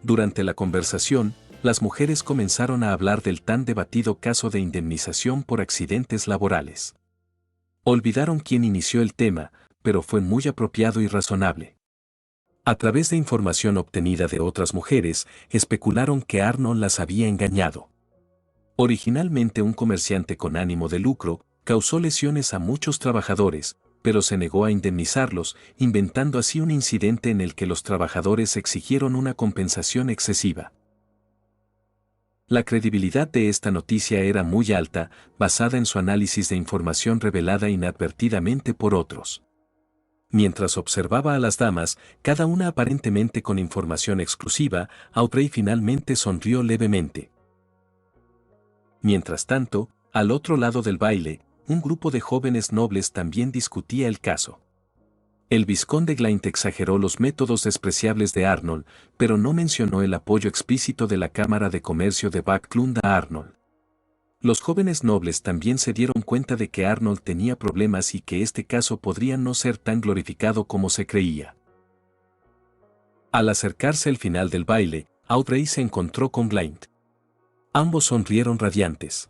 Durante la conversación, las mujeres comenzaron a hablar del tan debatido caso de indemnización por accidentes laborales. Olvidaron quién inició el tema, pero fue muy apropiado y razonable. A través de información obtenida de otras mujeres, especularon que Arnold las había engañado. Originalmente un comerciante con ánimo de lucro, causó lesiones a muchos trabajadores, pero se negó a indemnizarlos, inventando así un incidente en el que los trabajadores exigieron una compensación excesiva. La credibilidad de esta noticia era muy alta, basada en su análisis de información revelada inadvertidamente por otros. Mientras observaba a las damas, cada una aparentemente con información exclusiva, Audrey finalmente sonrió levemente. Mientras tanto, al otro lado del baile, un grupo de jóvenes nobles también discutía el caso. El vizconde Glynt exageró los métodos despreciables de Arnold, pero no mencionó el apoyo explícito de la Cámara de Comercio de Backlund a Arnold. Los jóvenes nobles también se dieron cuenta de que Arnold tenía problemas y que este caso podría no ser tan glorificado como se creía. Al acercarse el final del baile, Audrey se encontró con Glynt. Ambos sonrieron radiantes.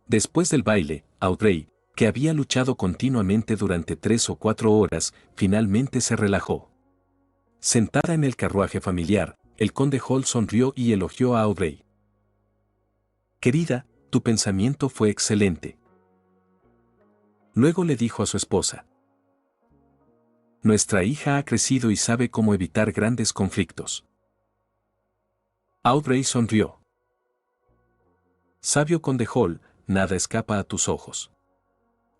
Después del baile, Audrey, que había luchado continuamente durante 3 o 4 horas, finalmente se relajó. Sentada en el carruaje familiar, el conde Hall sonrió y elogió a Audrey. Querida, tu pensamiento fue excelente. Luego le dijo a su esposa. Nuestra hija ha crecido y sabe cómo evitar grandes conflictos. Audrey sonrió. Sabio conde Hall, nada escapa a tus ojos.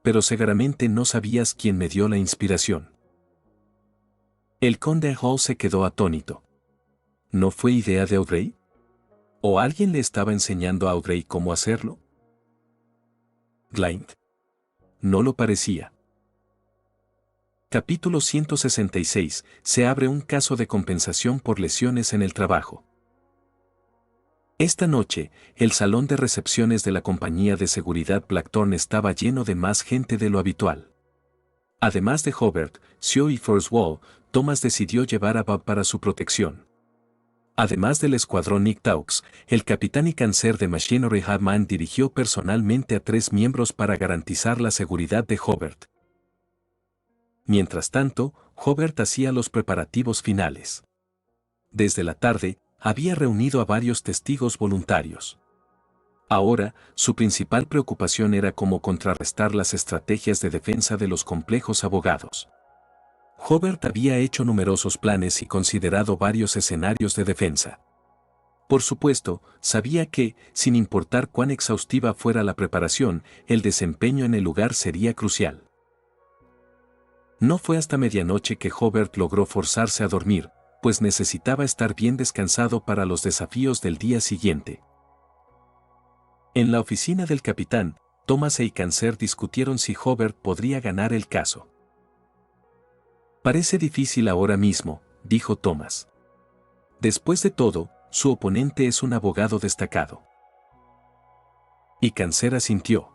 Pero seguramente no sabías quién me dio la inspiración. El conde Hall se quedó atónito. ¿No fue idea de Audrey? ¿O alguien le estaba enseñando a Audrey cómo hacerlo? Glynde. No lo parecía. Capítulo 166. Se abre un caso de compensación por lesiones en el trabajo. Esta noche, el salón de recepciones de la compañía de seguridad Blackthorn estaba lleno de más gente de lo habitual. Además de Hobart, Sio y Forswell, Thomas decidió llevar a Bob para su protección. Además del escuadrón Nicktoux, el capitán y cáncer de Machinery Harman dirigió personalmente a 3 miembros para garantizar la seguridad de Hobart. Mientras tanto, Hobart hacía los preparativos finales. Desde la tarde, había reunido a varios testigos voluntarios. Ahora, su principal preocupación era cómo contrarrestar las estrategias de defensa de los complejos abogados. Hobart había hecho numerosos planes y considerado varios escenarios de defensa. Por supuesto, sabía que, sin importar cuán exhaustiva fuera la preparación, el desempeño en el lugar sería crucial. No fue hasta medianoche que Hobart logró forzarse a dormir, pues necesitaba estar bien descansado para los desafíos del día siguiente. En la oficina del capitán, Thomas y Cáncer discutieron si Hobart podría ganar el caso. Parece difícil ahora mismo, dijo Thomas. Después de todo, su oponente es un abogado destacado. Y Cáncer asintió.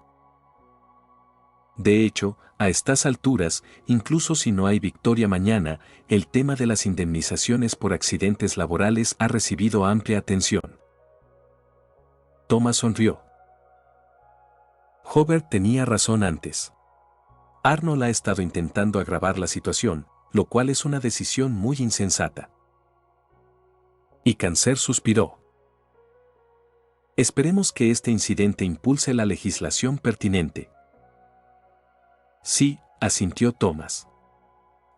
De hecho, a estas alturas, incluso si no hay victoria mañana, el tema de las indemnizaciones por accidentes laborales ha recibido amplia atención. Thomas sonrió. Hobart tenía razón antes. Arnold ha estado intentando agravar la situación, lo cual es una decisión muy insensata. Y Cáncer suspiró. Esperemos que este incidente impulse la legislación pertinente. Sí, asintió Thomas.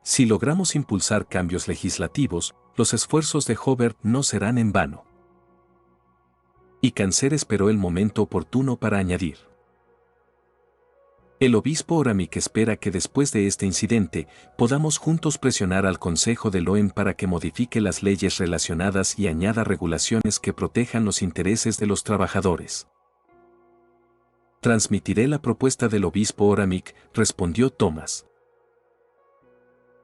Si logramos impulsar cambios legislativos, los esfuerzos de Hobart no serán en vano. Y Cáncer esperó el momento oportuno para añadir. El obispo Oramic espera que después de este incidente, podamos juntos presionar al Consejo del OEM para que modifique las leyes relacionadas y añada regulaciones que protejan los intereses de los trabajadores. Transmitiré la propuesta del obispo Oramic, respondió Thomas.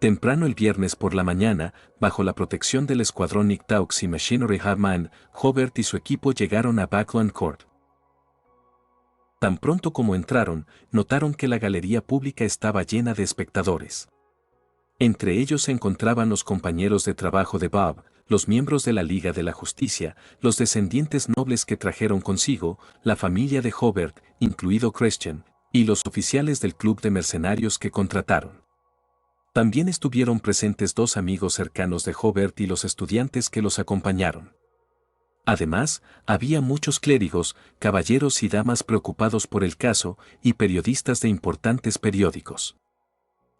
Temprano el viernes por la mañana, bajo la protección del escuadrón Nicktoux y Machinery Harman, Hobart y su equipo llegaron a Buckland Court. Tan pronto como entraron, notaron que la galería pública estaba llena de espectadores. Entre ellos se encontraban los compañeros de trabajo de Bob, los miembros de la Liga de la Justicia, los descendientes nobles que trajeron consigo, la familia de Hobart, incluido Christian, y los oficiales del club de mercenarios que contrataron. También estuvieron presentes 2 amigos cercanos de Hobart y los estudiantes que los acompañaron. Además, había muchos clérigos, caballeros y damas preocupados por el caso, y periodistas de importantes periódicos.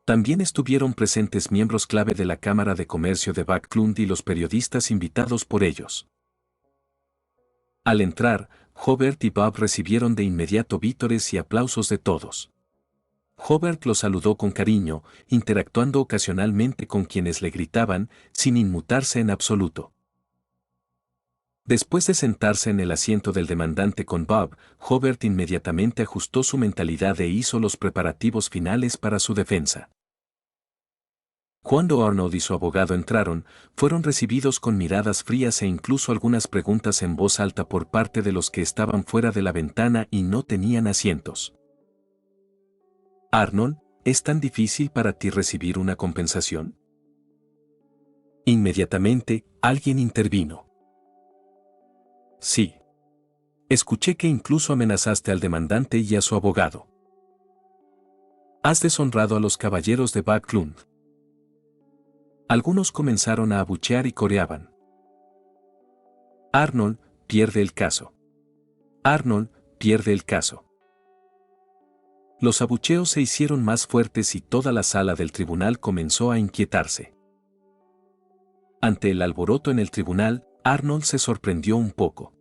También estuvieron presentes miembros clave de la Cámara de Comercio de Backlund y los periodistas invitados por ellos. Al entrar, Hobart y Bob recibieron de inmediato vítores y aplausos de todos. Hobart los saludó con cariño, interactuando ocasionalmente con quienes le gritaban, sin inmutarse en absoluto. Después de sentarse en el asiento del demandante con Bob, Hobart inmediatamente ajustó su mentalidad e hizo los preparativos finales para su defensa. Cuando Arnold y su abogado entraron, fueron recibidos con miradas frías e incluso algunas preguntas en voz alta por parte de los que estaban fuera de la ventana y no tenían asientos. Arnold, ¿es tan difícil para ti recibir una compensación? Inmediatamente, alguien intervino. Sí. Escuché que incluso amenazaste al demandante y a su abogado. Has deshonrado a los caballeros de Backlund. Algunos comenzaron a abuchear y coreaban. Arnold pierde el caso. Arnold pierde el caso. Los abucheos se hicieron más fuertes y toda la sala del tribunal comenzó a inquietarse. Ante el alboroto en el tribunal, Arnold se sorprendió un poco.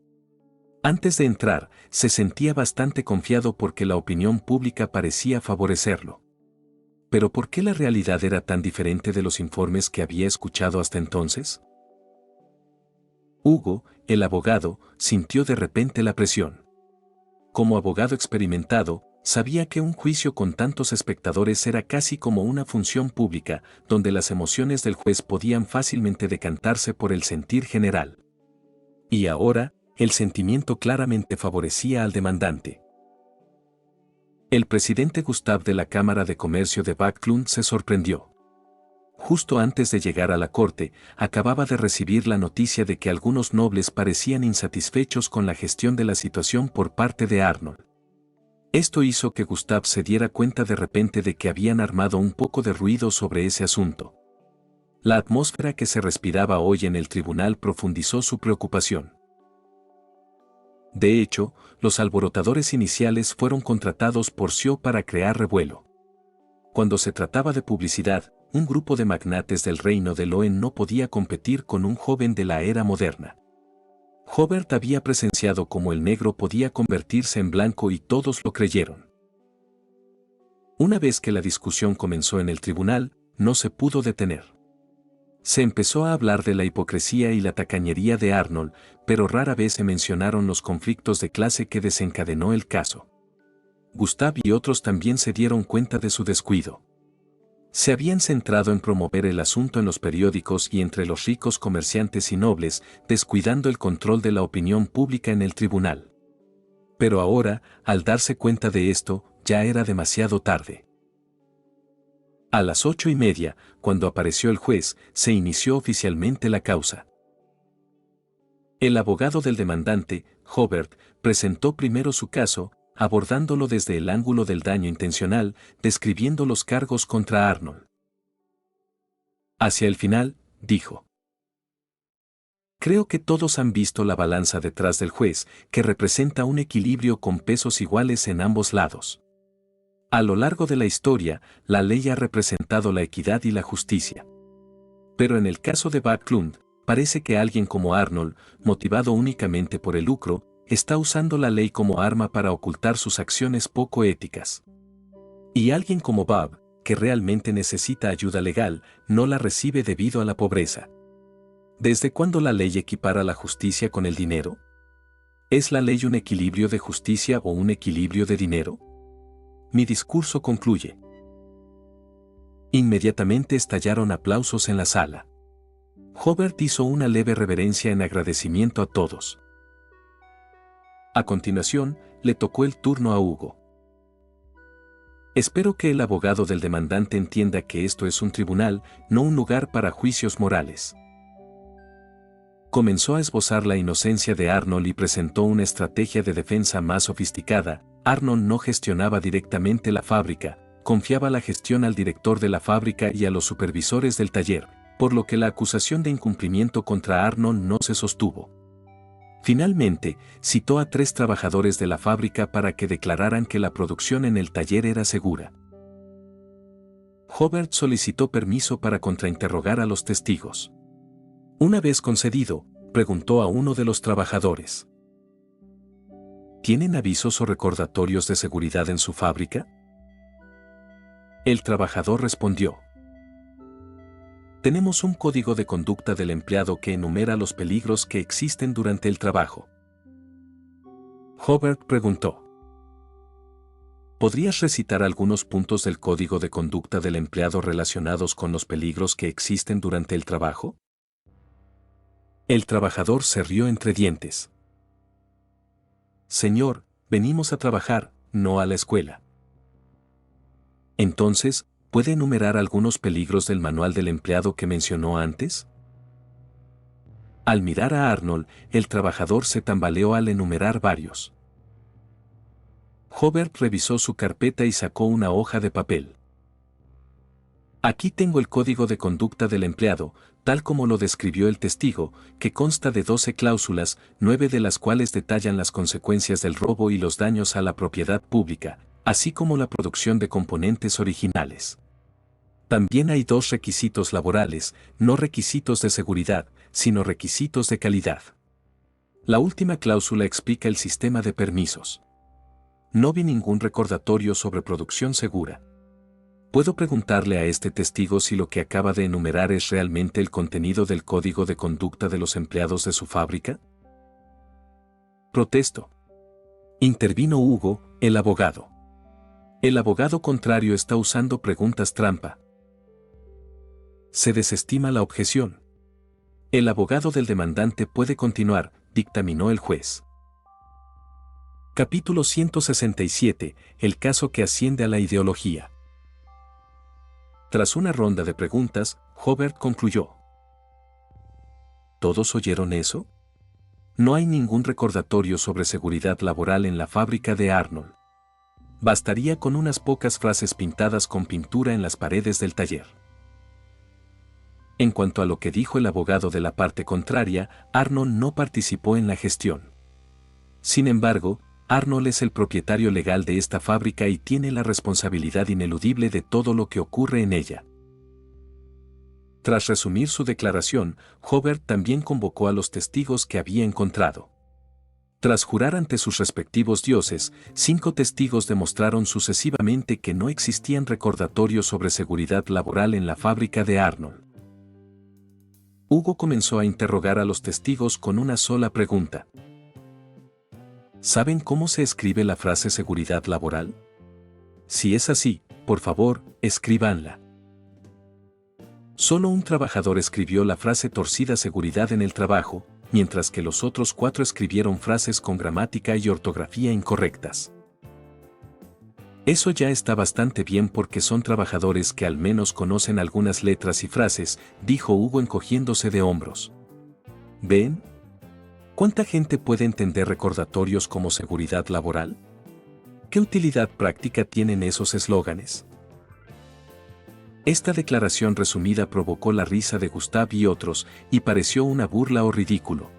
Antes de entrar, se sentía bastante confiado porque la opinión pública parecía favorecerlo. ¿Pero por qué la realidad era tan diferente de los informes que había escuchado hasta entonces? Hugo, el abogado, sintió de repente la presión. Como abogado experimentado, sabía que un juicio con tantos espectadores era casi como una función pública, donde las emociones del juez podían fácilmente decantarse por el sentir general. Y ahora, el sentimiento claramente favorecía al demandante. El presidente Gustav de la Cámara de Comercio de Backlund se sorprendió. Justo antes de llegar a la corte, acababa de recibir la noticia de que algunos nobles parecían insatisfechos con la gestión de la situación por parte de Arnold. Esto hizo que Gustav se diera cuenta de repente de que habían armado un poco de ruido sobre ese asunto. La atmósfera que se respiraba hoy en el tribunal profundizó su preocupación. De hecho, los alborotadores iniciales fueron contratados por Sio para crear revuelo. Cuando se trataba de publicidad, un grupo de magnates del reino de Loen no podía competir con un joven de la era moderna. Hobart había presenciado cómo el negro podía convertirse en blanco y todos lo creyeron. Una vez que la discusión comenzó en el tribunal, no se pudo detener. Se empezó a hablar de la hipocresía y la tacañería de Arnold, pero rara vez se mencionaron los conflictos de clase que desencadenó el caso. Gustav y otros también se dieron cuenta de su descuido. Se habían centrado en promover el asunto en los periódicos y entre los ricos comerciantes y nobles, descuidando el control de la opinión pública en el tribunal. Pero ahora, al darse cuenta de esto, ya era demasiado tarde. A las 8:30, cuando apareció el juez, se inició oficialmente la causa. El abogado del demandante, Hobart, presentó primero su caso, abordándolo desde el ángulo del daño intencional, describiendo los cargos contra Arnold. Hacia el final, dijo: creo que todos han visto la balanza detrás del juez, que representa un equilibrio con pesos iguales en ambos lados. A lo largo de la historia, la ley ha representado la equidad y la justicia. Pero en el caso de Backlund, parece que alguien como Arnold, motivado únicamente por el lucro, está usando la ley como arma para ocultar sus acciones poco éticas. Y alguien como Bob, que realmente necesita ayuda legal, no la recibe debido a la pobreza. ¿Desde cuándo la ley equipara la justicia con el dinero? ¿Es la ley un equilibrio de justicia o un equilibrio de dinero? Mi discurso concluye. Inmediatamente estallaron aplausos en la sala. Hobart hizo una leve reverencia en agradecimiento a todos. A continuación, le tocó el turno a Hugo. Espero que el abogado del demandante entienda que esto es un tribunal, no un lugar para juicios morales. Comenzó a esbozar la inocencia de Arnold y presentó una estrategia de defensa más sofisticada. Arnold no gestionaba directamente la fábrica, confiaba la gestión al director de la fábrica y a los supervisores del taller, por lo que la acusación de incumplimiento contra Arnold no se sostuvo. Finalmente, citó a 3 trabajadores de la fábrica para que declararan que la producción en el taller era segura. Hobart solicitó permiso para contrainterrogar a los testigos. Una vez concedido, preguntó a uno de los trabajadores: ¿tienen avisos o recordatorios de seguridad en su fábrica? El trabajador respondió: tenemos un código de conducta del empleado que enumera los peligros que existen durante el trabajo. Hobart preguntó: ¿podrías recitar algunos puntos del código de conducta del empleado relacionados con los peligros que existen durante el trabajo? El trabajador se rió entre dientes. Señor, venimos a trabajar, no a la escuela. Entonces, ¿puede enumerar algunos peligros del manual del empleado que mencionó antes? Al mirar a Arnold, el trabajador se tambaleó al enumerar varios. Hobart revisó su carpeta y sacó una hoja de papel. Aquí tengo el código de conducta del empleado, tal como lo describió el testigo, que consta de 12 cláusulas, 9 de las cuales detallan las consecuencias del robo y los daños a la propiedad pública. así como la producción de componentes originales. También hay dos requisitos laborales, no requisitos de seguridad, sino requisitos de calidad. La última cláusula explica el sistema de permisos. No vi ningún recordatorio sobre producción segura. ¿Puedo preguntarle a este testigo si lo que acaba de enumerar es realmente el contenido del código de conducta de los empleados de su fábrica? Protesto. Intervino Hugo, el abogado. El abogado contrario está usando preguntas trampa. Se desestima la objeción. El abogado del demandante puede continuar, dictaminó el juez. Capítulo 167. El caso que asciende a la ideología. Tras una ronda de preguntas, Hobart concluyó. ¿Todos oyeron eso? No hay ningún recordatorio sobre seguridad laboral en la fábrica de Arnold. Bastaría con unas pocas frases pintadas con pintura en las paredes del taller. En cuanto a lo que dijo el abogado de la parte contraria, Arnold no participó en la gestión. Sin embargo, Arnold es el propietario legal de esta fábrica y tiene la responsabilidad ineludible de todo lo que ocurre en ella. Tras resumir su declaración, Hobart también convocó a los testigos que había encontrado. Tras jurar ante sus respectivos dioses, 5 testigos demostraron sucesivamente que no existían recordatorios sobre seguridad laboral en la fábrica de Arnold. Hugo comenzó a interrogar a los testigos con una sola pregunta. ¿Saben cómo se escribe la frase seguridad laboral? Si es así, por favor, escríbanla. Solo un trabajador escribió la frase torcida seguridad en el trabajo, mientras que los otros 4 escribieron frases con gramática y ortografía incorrectas. Eso ya está bastante bien porque son trabajadores que al menos conocen algunas letras y frases, dijo Hugo encogiéndose de hombros. ¿Ven? ¿Cuánta gente puede entender recordatorios como seguridad laboral? ¿Qué utilidad práctica tienen esos eslóganes? Esta declaración resumida provocó la risa de Gustav y otros, y pareció una burla o ridículo.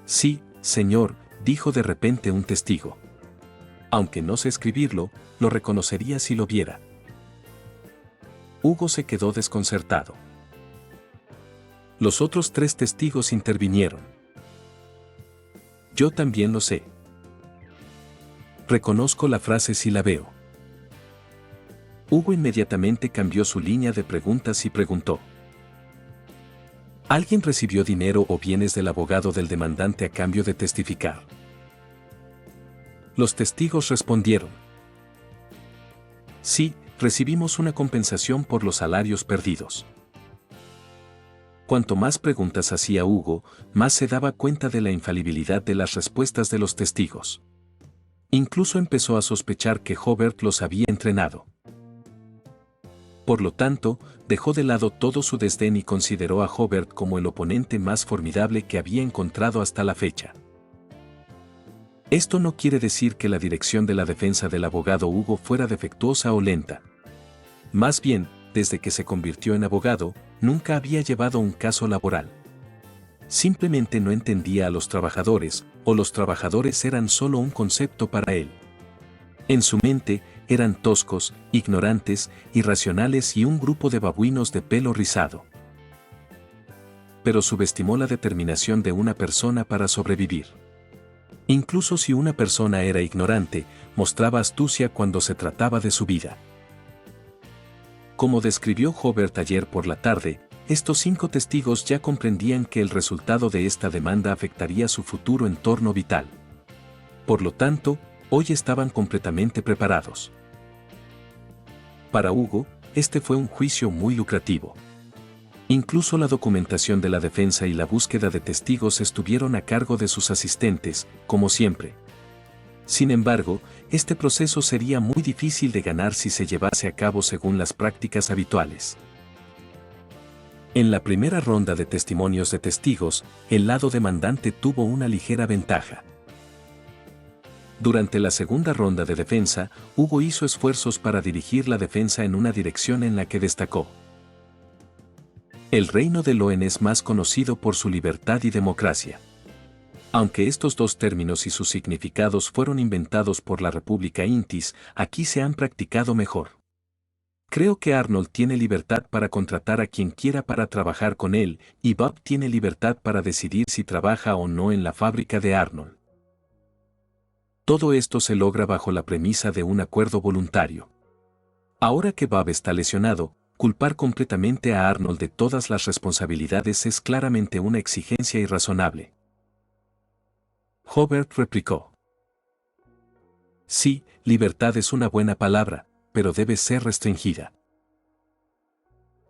Sí, señor, dijo de repente un testigo. Aunque no sé escribirlo, lo reconocería si lo viera. Hugo se quedó desconcertado. Los otros 3 testigos intervinieron. Yo también lo sé. Reconozco la frase si la veo. Hugo inmediatamente cambió su línea de preguntas y preguntó. ¿Alguien recibió dinero o bienes del abogado del demandante a cambio de testificar? Los testigos respondieron. Sí, recibimos una compensación por los salarios perdidos. Cuanto más preguntas hacía Hugo, más se daba cuenta de la infalibilidad de las respuestas de los testigos. Incluso empezó a sospechar que Hobart los había entrenado. Por lo tanto, dejó de lado todo su desdén y consideró a Hobart como el oponente más formidable que había encontrado hasta la fecha. Esto no quiere decir que la dirección de la defensa del abogado Hugo fuera defectuosa o lenta. Más bien, desde que se convirtió en abogado, nunca había llevado un caso laboral. Simplemente no entendía a los trabajadores, o los trabajadores eran solo un concepto para él. En su mente, eran toscos, ignorantes, irracionales y un grupo de babuinos de pelo rizado. Pero subestimó la determinación de una persona para sobrevivir. Incluso si una persona era ignorante, mostraba astucia cuando se trataba de su vida. Como describió Hobart ayer por la tarde, estos 5 testigos ya comprendían que el resultado de esta demanda afectaría su futuro entorno vital. Por lo tanto, hoy estaban completamente preparados. Para Hugo, este fue un juicio muy lucrativo. Incluso la documentación de la defensa y la búsqueda de testigos estuvieron a cargo de sus asistentes, como siempre. Sin embargo, este proceso sería muy difícil de ganar si se llevase a cabo según las prácticas habituales. En la primera ronda de testimonios de testigos, el lado demandante tuvo una ligera ventaja. Durante la segunda ronda de defensa, Hugo hizo esfuerzos para dirigir la defensa en una dirección en la que destacó. El reino de Loen es más conocido por su libertad y democracia. Aunque estos dos términos y sus significados fueron inventados por la República Intis, aquí se han practicado mejor. Creo que Arnold tiene libertad para contratar a quien quiera para trabajar con él, y Bob tiene libertad para decidir si trabaja o no en la fábrica de Arnold. Todo esto se logra bajo la premisa de un acuerdo voluntario. Ahora que Bob está lesionado, culpar completamente a Arnold de todas las responsabilidades es claramente una exigencia irrazonable. Hobart replicó. Sí, libertad es una buena palabra, pero debe ser restringida.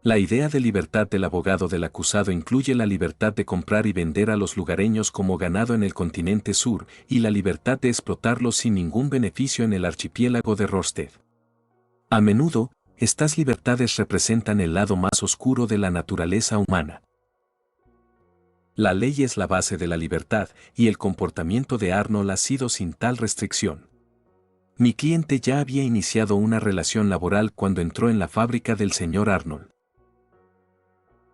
La idea de libertad del abogado del acusado incluye la libertad de comprar y vender a los lugareños como ganado en el continente sur y la libertad de explotarlos sin ningún beneficio en el archipiélago de Rosted. A menudo, estas libertades representan el lado más oscuro de la naturaleza humana. La ley es la base de la libertad y el comportamiento de Arnold ha sido sin tal restricción. Mi cliente ya había iniciado una relación laboral cuando entró en la fábrica del señor Arnold.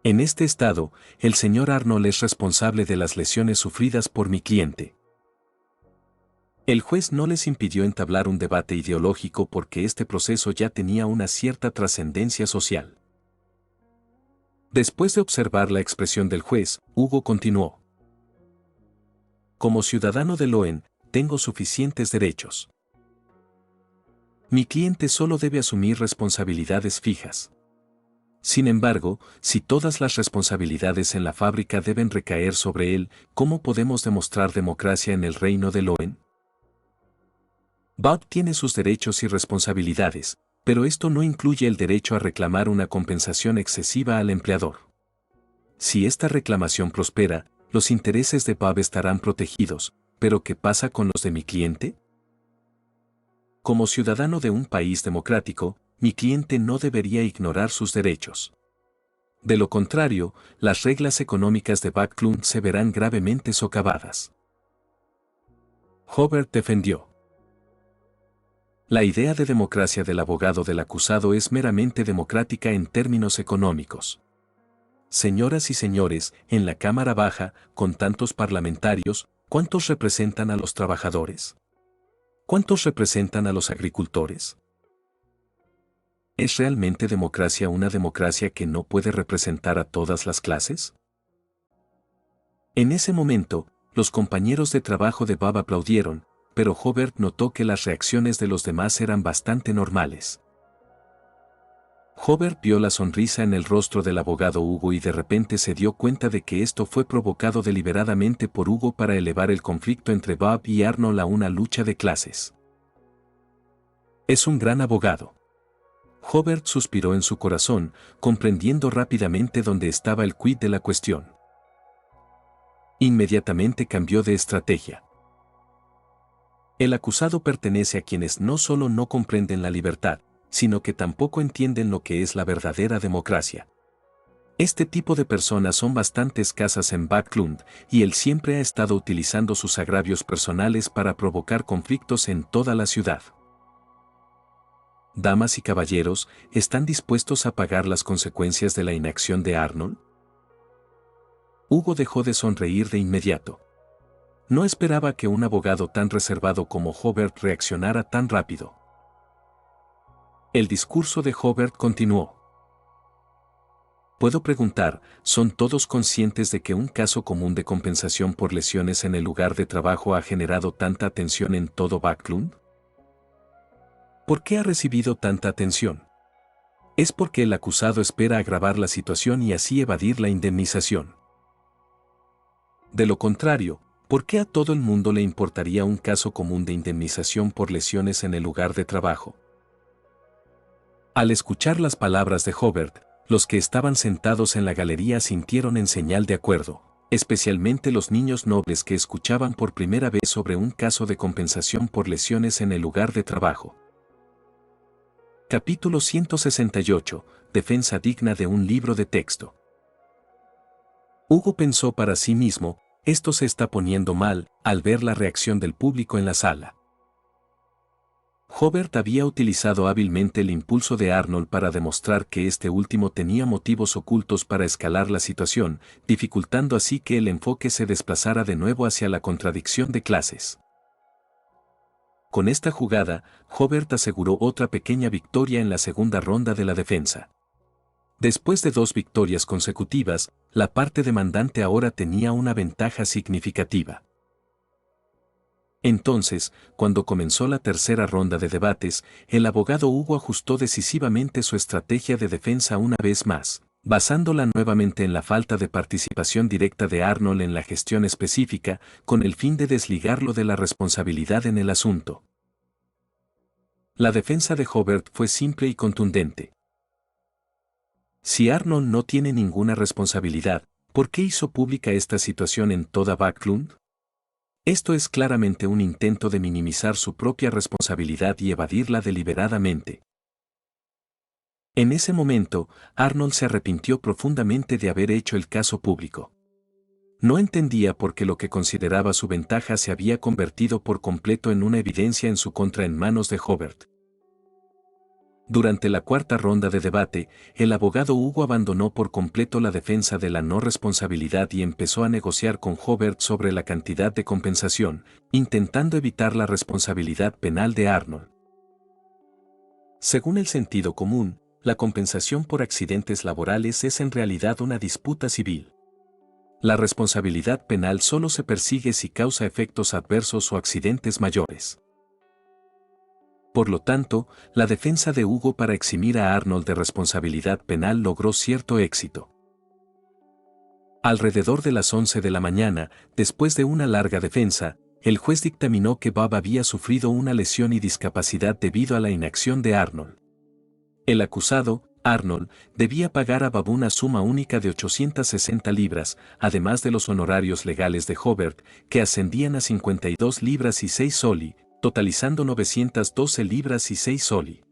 En este estado, el señor Arnold es responsable de las lesiones sufridas por mi cliente. El juez no les impidió entablar un debate ideológico porque este proceso ya tenía una cierta trascendencia social. Después de observar la expresión del juez, Hugo continuó. Como ciudadano de Loen, tengo suficientes derechos. Mi cliente solo debe asumir responsabilidades fijas. Sin embargo, si todas las responsabilidades en la fábrica deben recaer sobre él, ¿cómo podemos demostrar democracia en el reino de Loen? Bob tiene sus derechos y responsabilidades, pero esto no incluye el derecho a reclamar una compensación excesiva al empleador. Si esta reclamación prospera, los intereses de Bob estarán protegidos, pero ¿qué pasa con los de mi cliente? Como ciudadano de un país democrático, mi cliente no debería ignorar sus derechos. De lo contrario, las reglas económicas de Backlund se verán gravemente socavadas. Hobart defendió. La idea de democracia del abogado del acusado es meramente democrática en términos económicos. Señoras y señores, en la Cámara Baja, con tantos parlamentarios, ¿cuántos representan a los trabajadores? ¿Cuántos representan a los agricultores? ¿Es realmente democracia una democracia que no puede representar a todas las clases? En ese momento, los compañeros de trabajo de Bob aplaudieron, pero Hobart notó que las reacciones de los demás eran bastante normales. Hobart vio la sonrisa en el rostro del abogado Hugo y de repente se dio cuenta de que esto fue provocado deliberadamente por Hugo para elevar el conflicto entre Bob y Arnold a una lucha de clases. Es un gran abogado. Hobart suspiró en su corazón, comprendiendo rápidamente dónde estaba el quid de la cuestión. Inmediatamente cambió de estrategia. El acusado pertenece a quienes no solo no comprenden la libertad, sino que tampoco entienden lo que es la verdadera democracia. Este tipo de personas son bastante escasas en Backlund, y él siempre ha estado utilizando sus agravios personales para provocar conflictos en toda la ciudad. Damas y caballeros, ¿están dispuestos a pagar las consecuencias de la inacción de Arnold? Hugo dejó de sonreír de inmediato. No esperaba que un abogado tan reservado como Hobart reaccionara tan rápido. El discurso de Hobart continuó. Puedo preguntar, ¿son todos conscientes de que un caso común de compensación por lesiones en el lugar de trabajo ha generado tanta atención en todo Backlund? ¿Por qué ha recibido tanta atención? Es porque el acusado espera agravar la situación y así evadir la indemnización. De lo contrario, ¿por qué a todo el mundo le importaría un caso común de indemnización por lesiones en el lugar de trabajo? Al escuchar las palabras de Hobart, los que estaban sentados en la galería sintieron en señal de acuerdo, especialmente los niños nobles que escuchaban por primera vez sobre un caso de compensación por lesiones en el lugar de trabajo. Capítulo 168. Defensa digna de un libro de texto. Hugo pensó para sí mismo, esto se está poniendo mal, al ver la reacción del público en la sala. Hobart había utilizado hábilmente el impulso de Arnold para demostrar que este último tenía motivos ocultos para escalar la situación, dificultando así que el enfoque se desplazara de nuevo hacia la contradicción de clases. Con esta jugada, Hobart aseguró otra pequeña victoria en la segunda ronda de la defensa. Después de 2 victorias consecutivas, la parte demandante ahora tenía una ventaja significativa. Entonces, cuando comenzó la tercera ronda de debates, el abogado Hugo ajustó decisivamente su estrategia de defensa una vez más, basándola nuevamente en la falta de participación directa de Arnold en la gestión específica, con el fin de desligarlo de la responsabilidad en el asunto. La defensa de Hobart fue simple y contundente. Si Arnold no tiene ninguna responsabilidad, ¿por qué hizo pública esta situación en toda Backlund? Esto es claramente un intento de minimizar su propia responsabilidad y evadirla deliberadamente. En ese momento, Arnold se arrepintió profundamente de haber hecho el caso público. No entendía por qué lo que consideraba su ventaja se había convertido por completo en una evidencia en su contra en manos de Hobart. Durante la cuarta ronda de debate, el abogado Hugo abandonó por completo la defensa de la no responsabilidad y empezó a negociar con Hobart sobre la cantidad de compensación, intentando evitar la responsabilidad penal de Arnold. Según el sentido común, la compensación por accidentes laborales es en realidad una disputa civil. La responsabilidad penal solo se persigue si causa efectos adversos o accidentes mayores. Por lo tanto, la defensa de Hugo para eximir a Arnold de responsabilidad penal logró cierto éxito. Alrededor de las 11 de la mañana, después de una larga defensa, el juez dictaminó que Bob había sufrido una lesión y discapacidad debido a la inacción de Arnold. El acusado, Arnold, debía pagar a Bob una suma única de 860 libras, además de los honorarios legales de Hobart, que ascendían a 52 libras y 6 soli, totalizando 912 libras y 6 soli.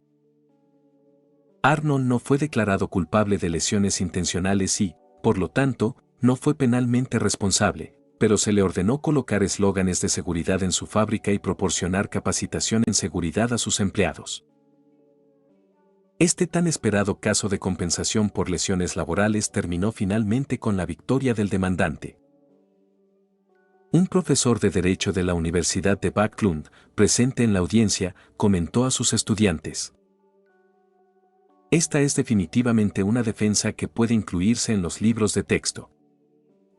Arnold no fue declarado culpable de lesiones intencionales y, por lo tanto, no fue penalmente responsable, pero se le ordenó colocar eslóganes de seguridad en su fábrica y proporcionar capacitación en seguridad a sus empleados. Este tan esperado caso de compensación por lesiones laborales terminó finalmente con la victoria del demandante. Un profesor de Derecho de la Universidad de Backlund, presente en la audiencia, comentó a sus estudiantes: "Esta es definitivamente una defensa que puede incluirse en los libros de texto.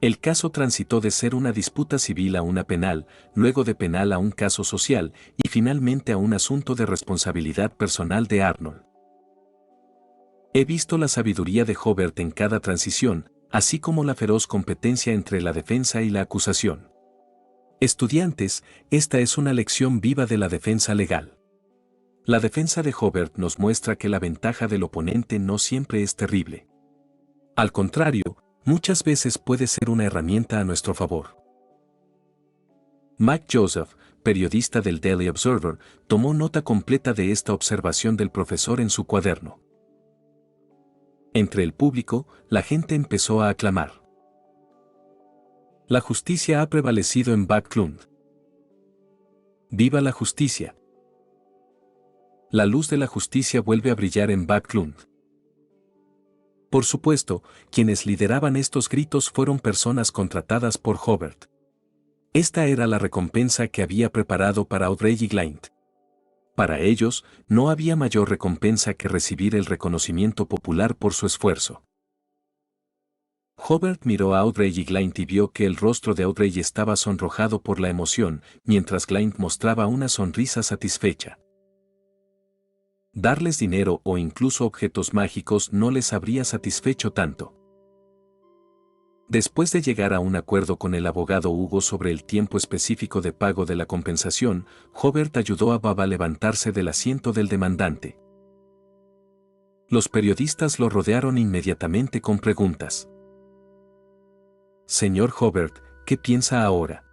El caso transitó de ser una disputa civil a una penal, luego de penal a un caso social y finalmente a un asunto de responsabilidad personal de Arnold. He visto la sabiduría de Hobart en cada transición, así como la feroz competencia entre la defensa y la acusación. Estudiantes, esta es una lección viva de la defensa legal. La defensa de Hobart nos muestra que la ventaja del oponente no siempre es terrible. Al contrario, muchas veces puede ser una herramienta a nuestro favor". Mike Joseph, periodista del Daily Observer, tomó nota completa de esta observación del profesor en su cuaderno. Entre el público, la gente empezó a aclamar. La justicia ha prevalecido en Backlund. ¡Viva la justicia! La luz de la justicia vuelve a brillar en Backlund. Por supuesto, quienes lideraban estos gritos fueron personas contratadas por Hobart. Esta era la recompensa que había preparado para Audrey y Glynn. Para ellos, no había mayor recompensa que recibir el reconocimiento popular por su esfuerzo. Hobart miró a Audrey y Glynn y vio que el rostro de Audrey estaba sonrojado por la emoción, mientras Glynn mostraba una sonrisa satisfecha. Darles dinero o incluso objetos mágicos no les habría satisfecho tanto. Después de llegar a un acuerdo con el abogado Hugo sobre el tiempo específico de pago de la compensación, Hobart ayudó a Bob a levantarse del asiento del demandante. Los periodistas lo rodearon inmediatamente con preguntas. Señor Hobart, ¿qué piensa ahora?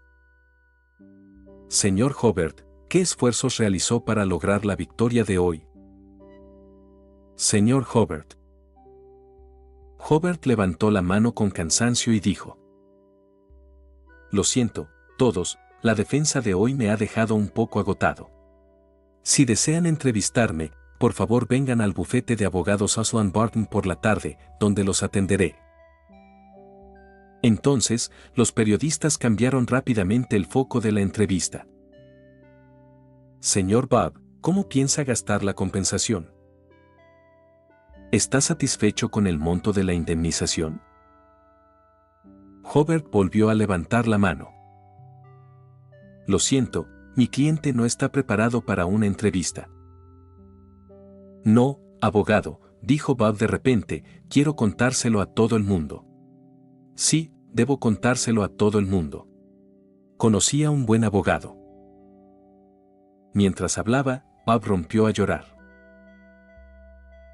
Señor Hobart, ¿qué esfuerzos realizó para lograr la victoria de hoy? Señor Hobart. Hobart levantó la mano con cansancio y dijo: Lo siento, todos, la defensa de hoy me ha dejado un poco agotado. Si desean entrevistarme, por favor vengan al bufete de abogados Aslan Barton por la tarde, donde los atenderé. Entonces, los periodistas cambiaron rápidamente el foco de la entrevista. Señor Bob, ¿cómo piensa gastar la compensación? ¿Está satisfecho con el monto de la indemnización? Hobart volvió a levantar la mano. Lo siento, mi cliente no está preparado para una entrevista. No, abogado, dijo Bob de repente, quiero contárselo a todo el mundo. Sí, debo contárselo a todo el mundo. Conocí a un buen abogado. Mientras hablaba, Bob rompió a llorar.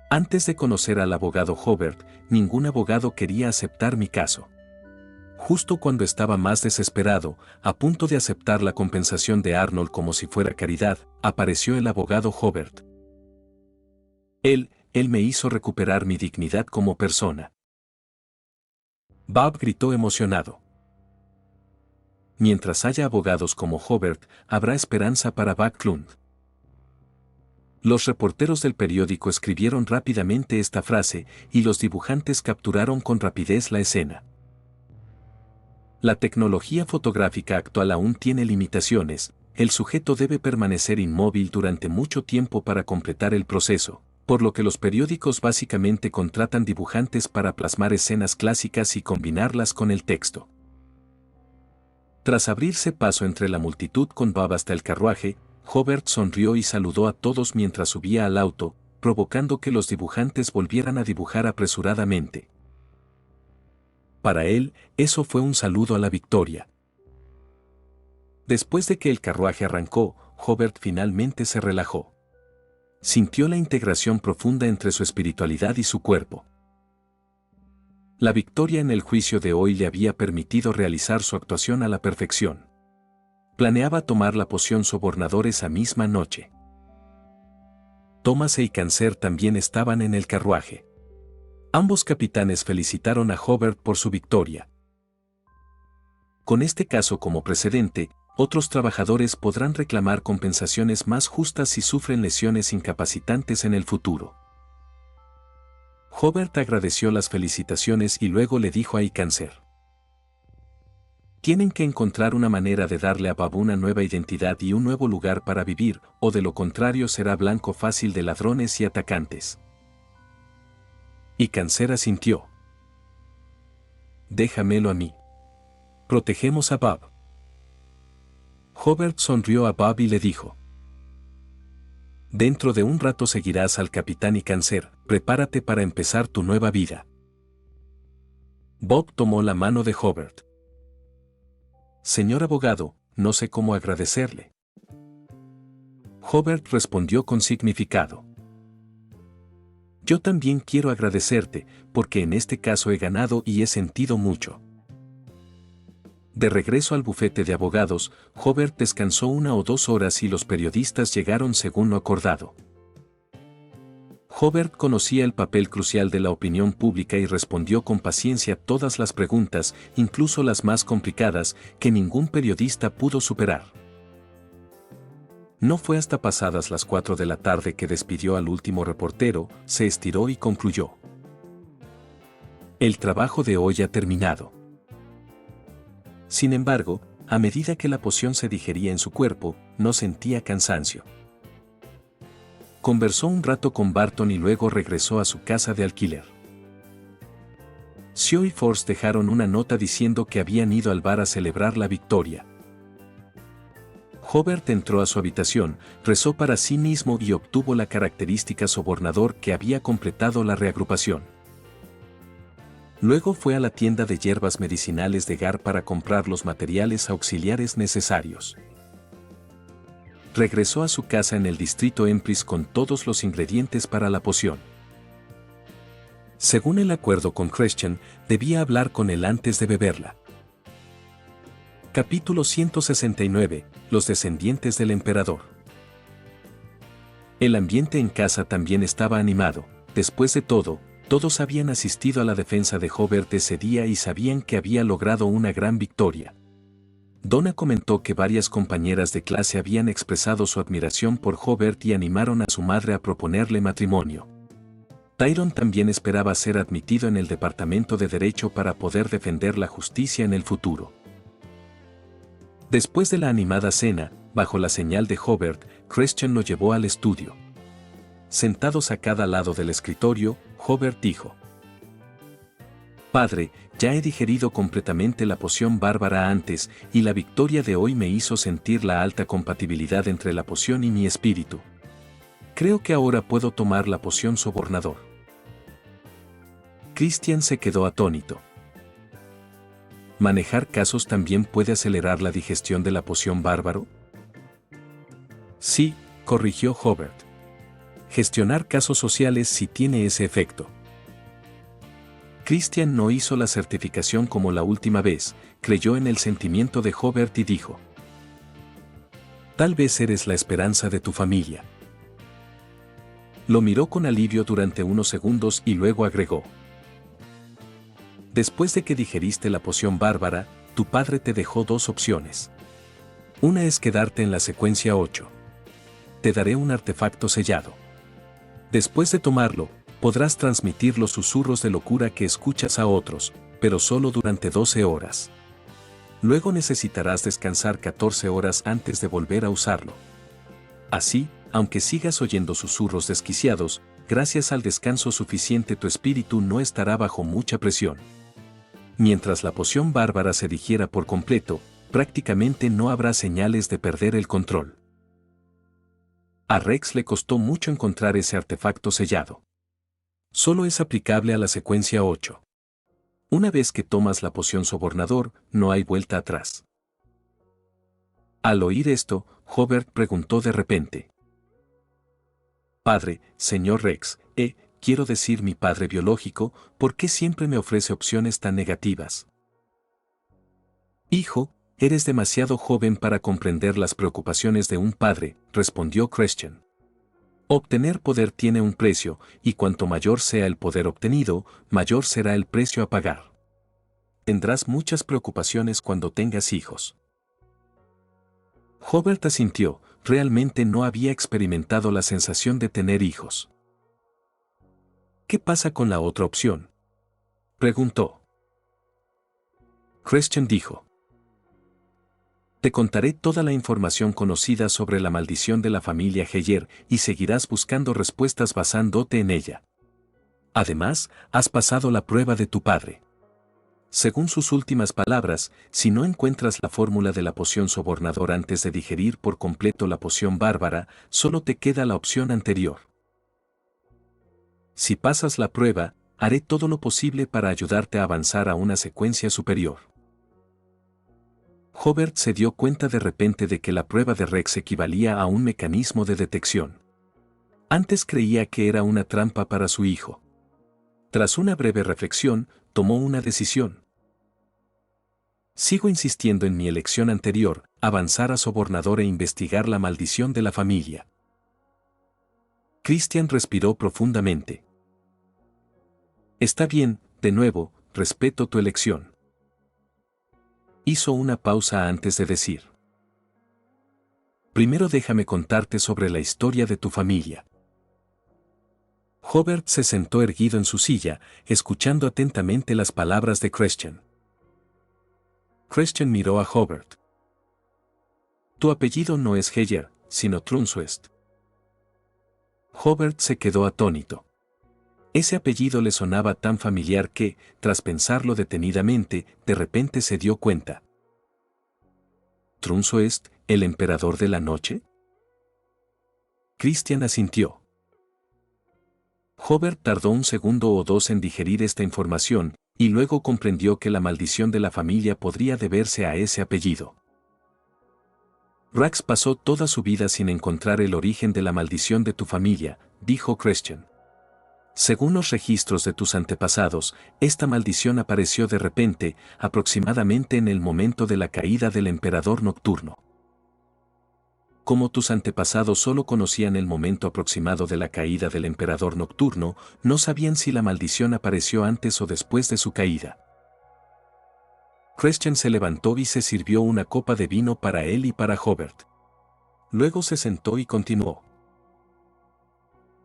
Antes de conocer al abogado Hobart, ningún abogado quería aceptar mi caso. Justo cuando estaba más desesperado, a punto de aceptar la compensación de Arnold como si fuera caridad, apareció el abogado Hobart. Él me hizo recuperar mi dignidad como persona. Bob gritó emocionado. Mientras haya abogados como Hobart, habrá esperanza para Backlund. Los reporteros del periódico escribieron rápidamente esta frase y los dibujantes capturaron con rapidez la escena. La tecnología fotográfica actual aún tiene limitaciones, el sujeto debe permanecer inmóvil durante mucho tiempo para completar el proceso, por lo que los periódicos básicamente contratan dibujantes para plasmar escenas clásicas y combinarlas con el texto. Tras abrirse paso entre la multitud con Bob hasta el carruaje, Hobart sonrió y saludó a todos mientras subía al auto, provocando que los dibujantes volvieran a dibujar apresuradamente. Para él, eso fue un saludo a la victoria. Después de que el carruaje arrancó, Hobart finalmente se relajó. Sintió la integración profunda entre su espiritualidad y su cuerpo. La victoria en el juicio de hoy le había permitido realizar su actuación a la perfección. Planeaba tomar la poción sobornador esa misma noche. Thomas y Cancer también estaban en el carruaje. Ambos capitanes felicitaron a Hobart por su victoria. Con este caso como precedente, otros trabajadores podrán reclamar compensaciones más justas si sufren lesiones incapacitantes en el futuro. Hobart agradeció las felicitaciones y luego le dijo a Cancer: tienen que encontrar una manera de darle a Bob una nueva identidad y un nuevo lugar para vivir, o de lo contrario será blanco fácil de ladrones y atacantes. Cancer asintió. Déjamelo a mí. Protegemos a Bob. Hobart sonrió a Bob y le dijo: dentro de un rato seguirás al capitán Cancer, prepárate para empezar tu nueva vida. Bob tomó la mano de Hobart. Señor abogado, no sé cómo agradecerle. Hobart respondió con significado. Yo también quiero agradecerte, porque en este caso he ganado y he sentido mucho. De regreso al bufete de abogados, Hobart descansó 1 o 2 horas y los periodistas llegaron según lo acordado. Hobart conocía el papel crucial de la opinión pública y respondió con paciencia todas las preguntas, incluso las más complicadas, que ningún periodista pudo superar. No fue hasta pasadas las 4 de la tarde que despidió al último reportero, se estiró y concluyó: el trabajo de hoy ha terminado. Sin embargo, a medida que la poción se digería en su cuerpo, no sentía cansancio. Conversó un rato con Barton y luego regresó a su casa de alquiler. Sio y Force dejaron una nota diciendo que habían ido al bar a celebrar la victoria. Hobart entró a su habitación, rezó para sí mismo y obtuvo la característica sobornador que había completado la reagrupación. Luego fue a la tienda de hierbas medicinales de Gar para comprar los materiales auxiliares necesarios. Regresó a su casa en el distrito Empris con todos los ingredientes para la poción. Según el acuerdo con Christian, debía hablar con él antes de beberla. Capítulo 169. Los descendientes del emperador. El ambiente en casa también estaba animado. Después de todo, todos habían asistido a la defensa de Hobart ese día y sabían que había logrado una gran victoria. Donna comentó que varias compañeras de clase habían expresado su admiración por Hobart y animaron a su madre a proponerle matrimonio. Tyrone también esperaba ser admitido en el Departamento de Derecho para poder defender la justicia en el futuro. Después de la animada cena, bajo la señal de Hobart, Christian lo llevó al estudio. Sentados a cada lado del escritorio, Hobart dijo: «Padre, ya he digerido completamente la poción bárbara antes, y la victoria de hoy me hizo sentir la alta compatibilidad entre la poción y mi espíritu. Creo que ahora puedo tomar la poción sobornador». Christian se quedó atónito. ¿Manejar casos también puede acelerar la digestión de la poción bárbaro? Sí, corrigió Hobart. Gestionar casos sociales sí tiene ese efecto. Christian no hizo la certificación como la última vez, creyó en el sentimiento de Hobart y dijo: «Tal vez eres la esperanza de tu familia». Lo miró con alivio durante unos segundos y luego agregó: «Después de que digeriste la poción bárbara, tu padre te dejó dos opciones. Una es quedarte en la secuencia 8. Te daré un artefacto sellado. Después de tomarlo, podrás transmitir los susurros de locura que escuchas a otros, pero solo durante 12 horas. Luego necesitarás descansar 14 horas antes de volver a usarlo. Así, aunque sigas oyendo susurros desquiciados, gracias al descanso suficiente tu espíritu no estará bajo mucha presión. Mientras la poción bárbara se digiera por completo, prácticamente no habrá señales de perder el control». A Rex le costó mucho encontrar ese artefacto sellado. Solo es aplicable a la secuencia 8. Una vez que tomas la poción sobornador, no hay vuelta atrás. Al oír esto, Hobart preguntó de repente: «Padre, señor Rex, quiero decir mi padre biológico, ¿por qué siempre me ofrece opciones tan negativas?» «Hijo, eres demasiado joven para comprender las preocupaciones de un padre», respondió Christian. «Obtener poder tiene un precio, y cuanto mayor sea el poder obtenido, mayor será el precio a pagar. Tendrás muchas preocupaciones cuando tengas hijos». Hobart asintió, realmente no había experimentado la sensación de tener hijos. «¿Qué pasa con la otra opción?», preguntó. Christian dijo: «Te contaré toda la información conocida sobre la maldición de la familia Heyer y seguirás buscando respuestas basándote en ella. Además, has pasado la prueba de tu padre». Según sus últimas palabras, si no encuentras la fórmula de la poción sobornador antes de digerir por completo la poción bárbara, solo te queda la opción anterior. Si pasas la prueba, haré todo lo posible para ayudarte a avanzar a una secuencia superior. Hobart se dio cuenta de repente de que la prueba de Rex equivalía a un mecanismo de detección. Antes creía que era una trampa para su hijo. Tras una breve reflexión, tomó una decisión. «Sigo insistiendo en mi elección anterior, avanzar a sobornador e investigar la maldición de la familia». Christian respiró profundamente. «Está bien, de nuevo, respeto tu elección». Hizo una pausa antes de decir: «Primero déjame contarte sobre la historia de tu familia». Hobart se sentó erguido en su silla, escuchando atentamente las palabras de Christian. Christian miró a Hobart. «Tu apellido no es Heyer, sino Trunsuest». Hobart se quedó atónito. Ese apellido le sonaba tan familiar que, tras pensarlo detenidamente, de repente se dio cuenta. ¿Trunsuest, el emperador de la noche? Christian asintió. Hobart tardó un segundo o dos en digerir esta información, y luego comprendió que la maldición de la familia podría deberse a ese apellido. «Rax pasó toda su vida sin encontrar el origen de la maldición de tu familia», dijo Christian. «Según los registros de tus antepasados, esta maldición apareció de repente, aproximadamente en el momento de la caída del emperador nocturno. Como tus antepasados solo conocían el momento aproximado de la caída del emperador nocturno, no sabían si la maldición apareció antes o después de su caída. Christian se levantó y se sirvió una copa de vino para él y para Hobart. Luego se sentó y continuó.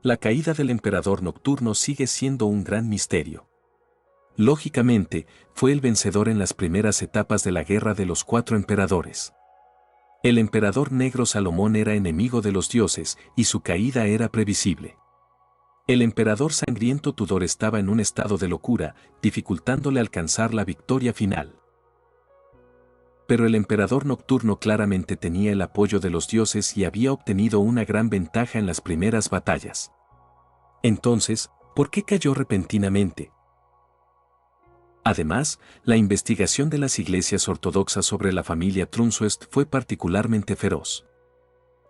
La caída del emperador nocturno sigue siendo un gran misterio. Lógicamente, fue el vencedor en las primeras etapas de la Guerra de los Cuatro Emperadores. El emperador negro Salomón era enemigo de los dioses y su caída era previsible. El emperador sangriento Tudor estaba en un estado de locura, dificultándole alcanzar la victoria final. Pero el emperador nocturno claramente tenía el apoyo de los dioses y había obtenido una gran ventaja en las primeras batallas. Entonces, ¿por qué cayó repentinamente? Además, la investigación de las iglesias ortodoxas sobre la familia Trunsuest fue particularmente feroz.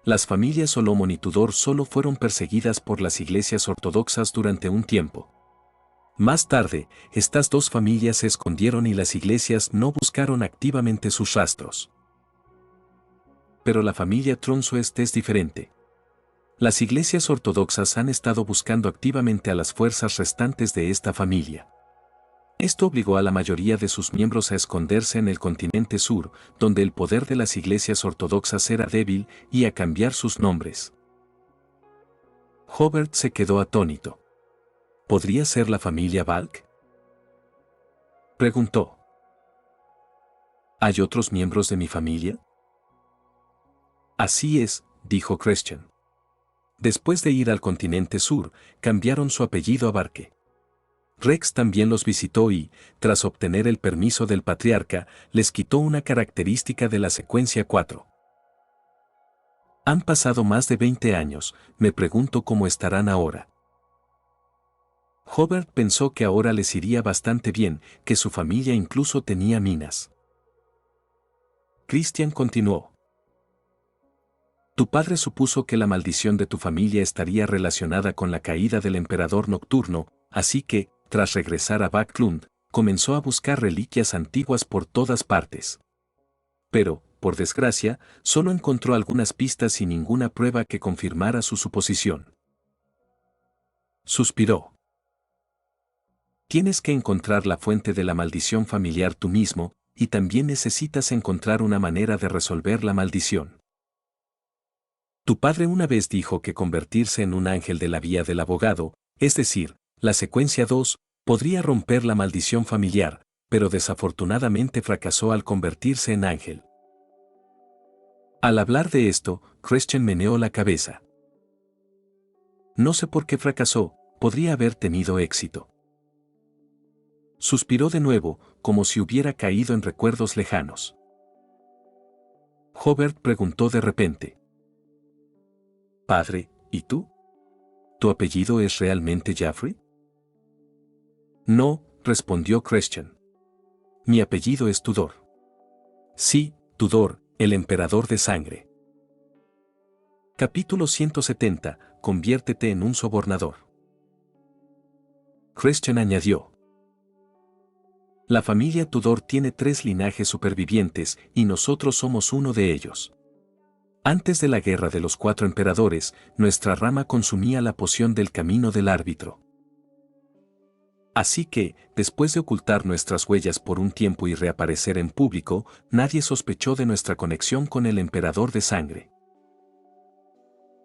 Las familias Solomon y Tudor solo fueron perseguidas por las iglesias ortodoxas durante un tiempo. Más tarde, estas dos familias se escondieron y las iglesias no buscaron activamente sus rastros. Pero la familia Trunsuest es diferente. Las iglesias ortodoxas han estado buscando activamente a las fuerzas restantes de esta familia. Esto obligó a la mayoría de sus miembros a esconderse en el continente sur, donde el poder de las iglesias ortodoxas era débil, y a cambiar sus nombres. Hobart se quedó atónito. ¿Podría ser la familia Balk?, preguntó. ¿Hay otros miembros de mi familia? Así es, dijo Christian. Después de ir al continente sur, cambiaron su apellido a Barke. Rex también los visitó y, tras obtener el permiso del patriarca, les quitó una característica de la secuencia 4. Han pasado más de 20 años, me pregunto cómo estarán ahora. Hobart pensó que ahora les iría bastante bien, que su familia incluso tenía minas. Christian continuó. Tu padre supuso que la maldición de tu familia estaría relacionada con la caída del emperador nocturno, así que, tras regresar a Backlund, comenzó a buscar reliquias antiguas por todas partes. Pero, por desgracia, solo encontró algunas pistas y ninguna prueba que confirmara su suposición. Suspiró. Tienes que encontrar la fuente de la maldición familiar tú mismo, y también necesitas encontrar una manera de resolver la maldición. Tu padre una vez dijo que convertirse en un ángel de la vía del abogado, es decir, la secuencia 2, podría romper la maldición familiar, pero desafortunadamente fracasó al convertirse en ángel. Al hablar de esto, Christian meneó la cabeza. No sé por qué fracasó, podría haber tenido éxito. Suspiró de nuevo, como si hubiera caído en recuerdos lejanos. Hobart preguntó de repente. Padre, ¿y tú? ¿Tu apellido es realmente Jaffrey? No, respondió Christian. Mi apellido es Tudor. Sí, Tudor, el emperador de sangre. Capítulo 170. Conviértete en un sobornador. Christian añadió. La familia Tudor tiene 3 linajes supervivientes y nosotros somos uno de ellos. Antes de la Guerra de los 4 Emperadores, nuestra rama consumía la poción del camino del árbitro. Así que, después de ocultar nuestras huellas por un tiempo y reaparecer en público, nadie sospechó de nuestra conexión con el emperador de sangre.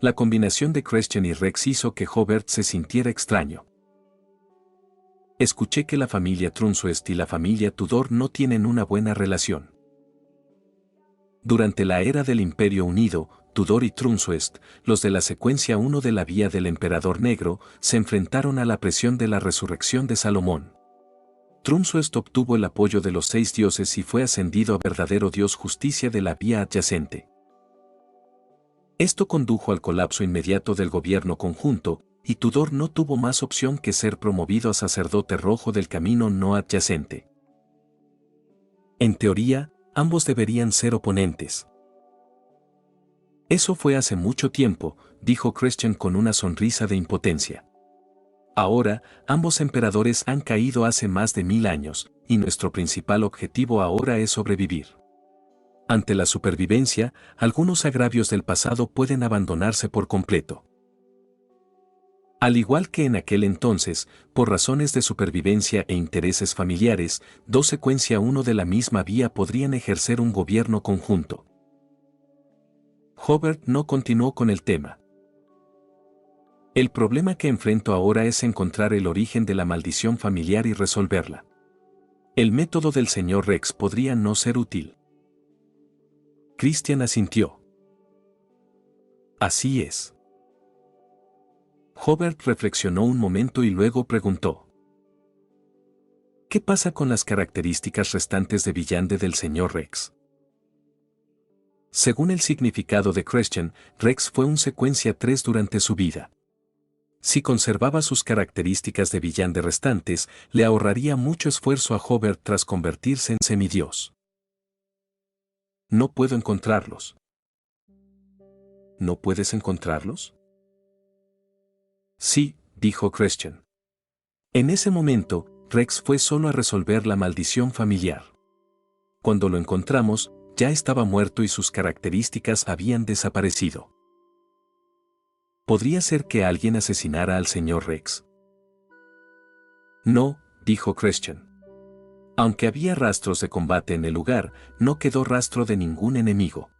La combinación de Christian y Rex hizo que Hobart se sintiera extraño. Escuché que la familia Trunsuest y la familia Tudor no tienen una buena relación. Durante la era del Imperio Unido, Tudor y Trunsuest, los de la secuencia 1 de la vía del Emperador Negro, se enfrentaron a la presión de la resurrección de Salomón. Trunsuest obtuvo el apoyo de los 6 dioses y fue ascendido a verdadero dios justicia de la vía adyacente. Esto condujo al colapso inmediato del gobierno conjunto, y Tudor no tuvo más opción que ser promovido a sacerdote rojo del camino no adyacente. En teoría, ambos deberían ser oponentes. Eso fue hace mucho tiempo, dijo Christian con una sonrisa de impotencia. Ahora, ambos emperadores han caído hace más de 1000 años, y nuestro principal objetivo ahora es sobrevivir. Ante la supervivencia, algunos agravios del pasado pueden abandonarse por completo. Al igual que en aquel entonces, por razones de supervivencia e intereses familiares, dos secuencia uno de la misma vía podrían ejercer un gobierno conjunto. Hobart no continuó con el tema. El problema que enfrento ahora es encontrar el origen de la maldición familiar y resolverla. El método del señor Rex podría no ser útil. Christian asintió. Así es. Hobart reflexionó un momento y luego preguntó. ¿Qué pasa con las características restantes de Villande del señor Rex? Según el significado de Christian, Rex fue un secuencia 3 durante su vida. Si conservaba sus características de Villande restantes, le ahorraría mucho esfuerzo a Hobart tras convertirse en semidios. No puedo encontrarlos. ¿No puedes encontrarlos? Sí, dijo Christian. En ese momento, Rex fue solo a resolver la maldición familiar. Cuando lo encontramos, ya estaba muerto y sus características habían desaparecido. ¿Podría ser que alguien asesinara al señor Rex? No, dijo Christian. Aunque había rastros de combate en el lugar, no quedó rastro de ningún enemigo.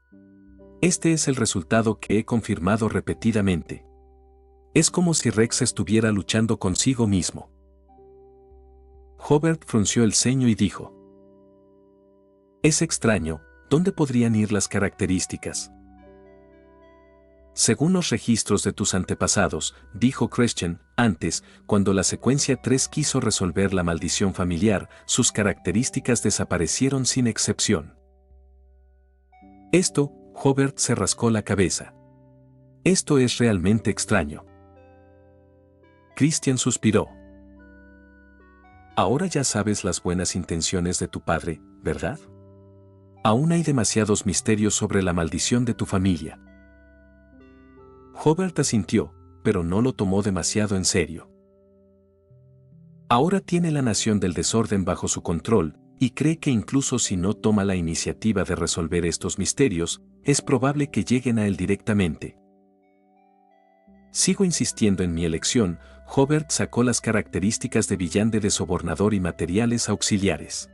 Este es el resultado que he confirmado repetidamente. Es como si Rex estuviera luchando consigo mismo. Hobart frunció el ceño y dijo. Es extraño, ¿dónde podrían ir las características? Según los registros de tus antepasados, dijo Christian, antes, cuando la secuencia 3 quiso resolver la maldición familiar, sus características desaparecieron sin excepción. Esto, Hobart se rascó la cabeza. Esto es realmente extraño. Christian suspiró. Ahora ya sabes las buenas intenciones de tu padre, ¿verdad? Aún hay demasiados misterios sobre la maldición de tu familia. Hobart asintió, pero no lo tomó demasiado en serio. Ahora tiene la nación del desorden bajo su control, y cree que incluso si no toma la iniciativa de resolver estos misterios, es probable que lleguen a él directamente. Sigo insistiendo en mi elección. Hobart sacó las características de Villande de sobornador y materiales auxiliares.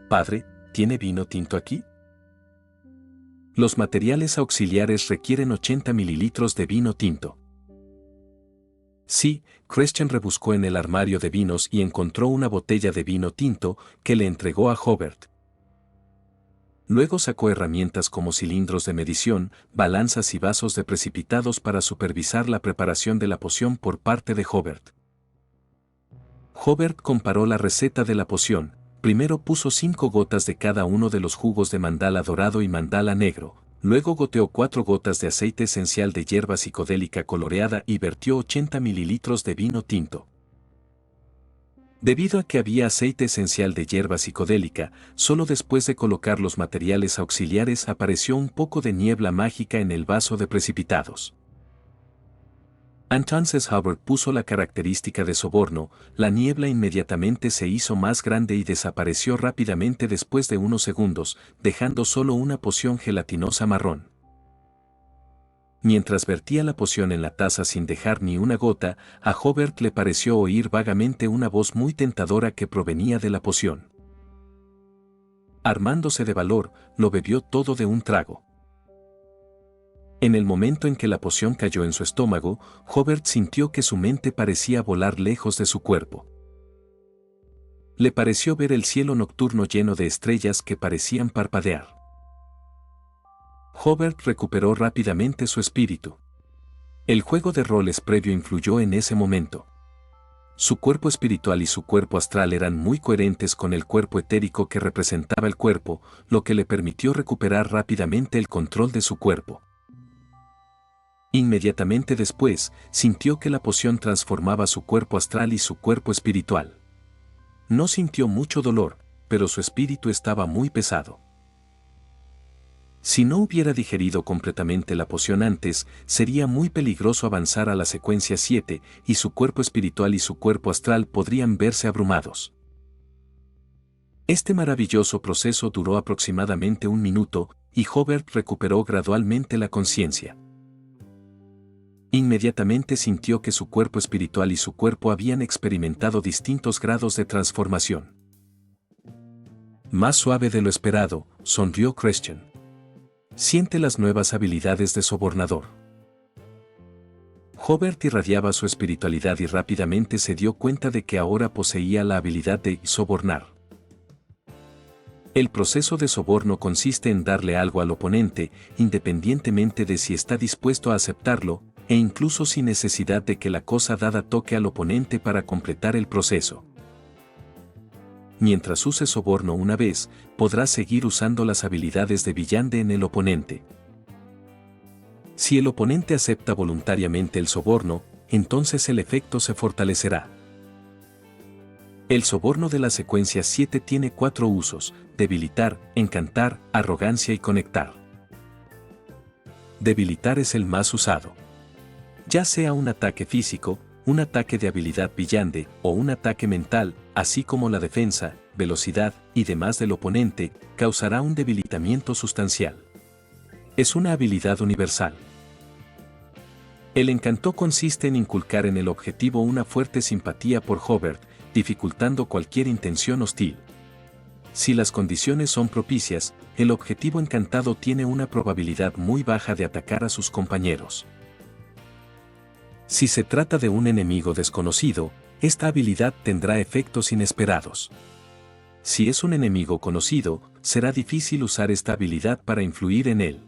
Padre, ¿tiene vino tinto aquí? Los materiales auxiliares requieren 80 mililitros de vino tinto. Sí, Christian rebuscó en el armario de vinos y encontró una botella de vino tinto que le entregó a Hobart. Luego sacó herramientas como cilindros de medición, balanzas y vasos de precipitados para supervisar la preparación de la poción por parte de Hobart. Hobart comparó la receta de la poción. Primero puso 5 gotas de cada uno de los jugos de mandala dorado y mandala negro, luego goteó 4 gotas de aceite esencial de hierba psicodélica coloreada y vertió 80 mililitros de vino tinto. Debido a que había aceite esencial de hierba psicodélica, solo después de colocar los materiales auxiliares apareció un poco de niebla mágica en el vaso de precipitados. Entonces Hobart puso la característica de soborno, la niebla inmediatamente se hizo más grande y desapareció rápidamente después de unos segundos, dejando solo una poción gelatinosa marrón. Mientras vertía la poción en la taza sin dejar ni una gota, a Hobart le pareció oír vagamente una voz muy tentadora que provenía de la poción. Armándose de valor, lo bebió todo de un trago. En el momento en que la poción cayó en su estómago, Hobart sintió que su mente parecía volar lejos de su cuerpo. Le pareció ver el cielo nocturno lleno de estrellas que parecían parpadear. Hobart recuperó rápidamente su espíritu. El juego de roles previo influyó en ese momento. Su cuerpo espiritual y su cuerpo astral eran muy coherentes con el cuerpo etérico que representaba el cuerpo, lo que le permitió recuperar rápidamente el control de su cuerpo. Inmediatamente después, sintió que la poción transformaba su cuerpo astral y su cuerpo espiritual. No sintió mucho dolor, pero su espíritu estaba muy pesado. Si no hubiera digerido completamente la poción antes, sería muy peligroso avanzar a la secuencia 7, y su cuerpo espiritual y su cuerpo astral podrían verse abrumados. Este maravilloso proceso duró aproximadamente 1 minuto, y Hobart recuperó gradualmente la conciencia. Inmediatamente sintió que su cuerpo espiritual y su cuerpo habían experimentado distintos grados de transformación. Más suave de lo esperado, sonrió Christian. Siente las nuevas habilidades de sobornador. Hobart irradiaba su espiritualidad y rápidamente se dio cuenta de que ahora poseía la habilidad de sobornar. El proceso de soborno consiste en darle algo al oponente, independientemente de si está dispuesto a aceptarlo, e incluso sin necesidad de que la cosa dada toque al oponente para completar el proceso. Mientras use soborno una vez, podrá seguir usando las habilidades de villande en el oponente. Si el oponente acepta voluntariamente el soborno, entonces el efecto se fortalecerá. El soborno de la secuencia 7 tiene 4 usos: debilitar, encantar, arrogancia y conectar. Debilitar es el más usado. Ya sea un ataque físico, un ataque de habilidad villande o un ataque mental, así como la defensa, velocidad y demás del oponente, causará un debilitamiento sustancial. Es una habilidad universal. El encanto consiste en inculcar en el objetivo una fuerte simpatía por Hobart, dificultando cualquier intención hostil. Si las condiciones son propicias, el objetivo encantado tiene una probabilidad muy baja de atacar a sus compañeros. Si se trata de un enemigo desconocido, esta habilidad tendrá efectos inesperados. Si es un enemigo conocido, será difícil usar esta habilidad para influir en él.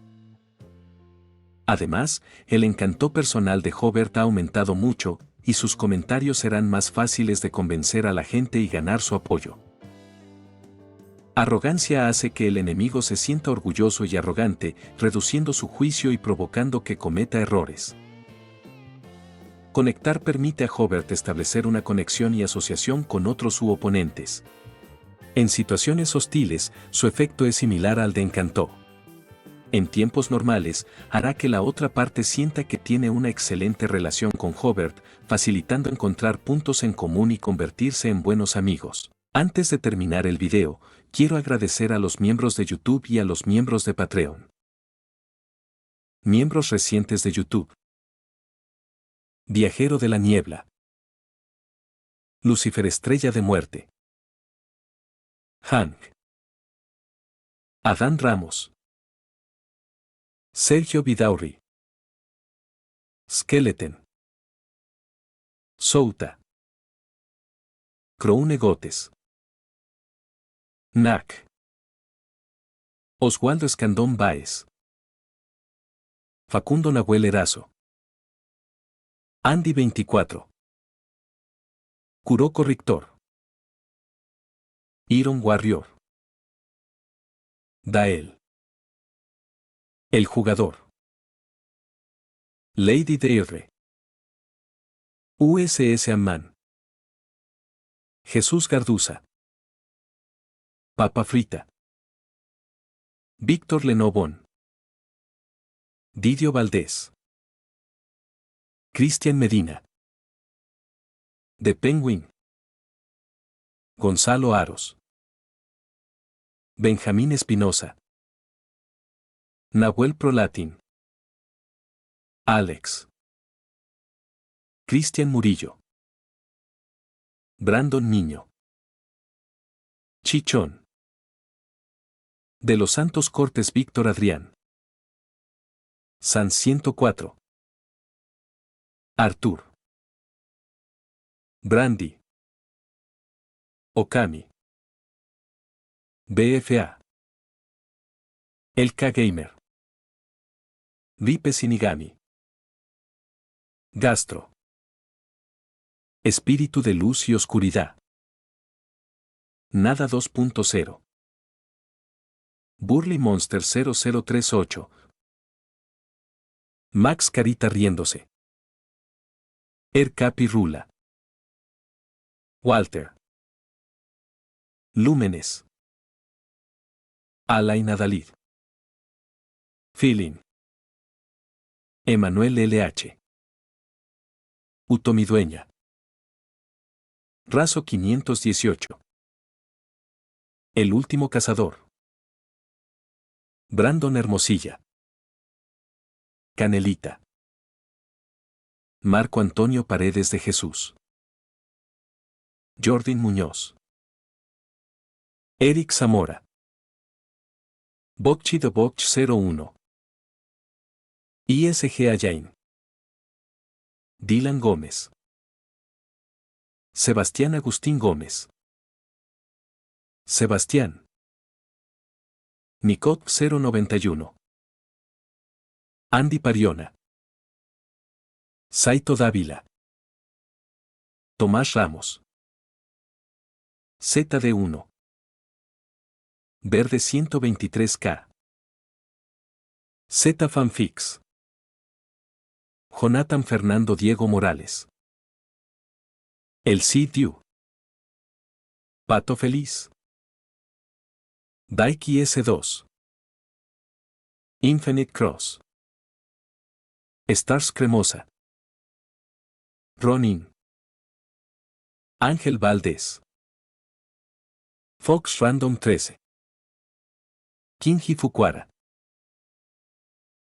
Además, el encanto personal de Hobart ha aumentado mucho, y sus comentarios serán más fáciles de convencer a la gente y ganar su apoyo. Arrogancia hace que el enemigo se sienta orgulloso y arrogante, reduciendo su juicio y provocando que cometa errores. Conectar permite a Hobart establecer una conexión y asociación con otros u oponentes. En situaciones hostiles, su efecto es similar al de encanto. En tiempos normales, hará que la otra parte sienta que tiene una excelente relación con Hobart, facilitando encontrar puntos en común y convertirse en buenos amigos. Antes de terminar el video, quiero agradecer a los miembros de YouTube y a los miembros de Patreon. Miembros recientes de YouTube: Viajero de la Niebla, Lucifer Estrella de Muerte, Hank, Adán Ramos, Sergio Vidaurri, Skeleton, Souta, Croune Gotes, Nac, Oswaldo Escandón Báez, Facundo Nahuel Erazo, Andy 24, Kuroko Rictor, Iron Warrior, Dael, El Jugador, Lady DR, USS Amman, Jesús Garduza, Papa Frita, Víctor Lenovón, Didio Valdés, Cristian Medina, The Penguin, Gonzalo Aros, Benjamín Espinosa, Nahuel Prolatin, Alex, Cristian Murillo, Brandon Niño, Chichón, De los Santos Cortes Víctor Adrián, San 104, Artur, Brandy, Okami, BFA, El K-Gamer, Ripe Sinigami, Gastro, Espíritu de Luz y Oscuridad, Nada 2.0, Burly Monster 0038, Max Carita riéndose, Capi Rula, Walter, Lúmenes, Alain Adalid, Feeling, Emanuel LH, Utomidueña, Razo 518, El Último Cazador, Brandon Hermosilla, Canelita, Marco Antonio Paredes de Jesús. Jordin Muñoz. Eric Zamora. Bokchi de Bokch 01. ISG Ayain. Dylan Gómez. Sebastián Agustín Gómez. Sebastián. Nicot 091. Andy Pariona. Saito Dávila. Tomás Ramos. ZD1. Verde 123K. Z Fanfix. Jonathan Fernando Diego Morales. El Cid. Pato Feliz. Daiki S2. Infinite Cross. Stars Cremosa. Ronin. Ángel Valdés. Fox Random 13. Kinji Fukuara.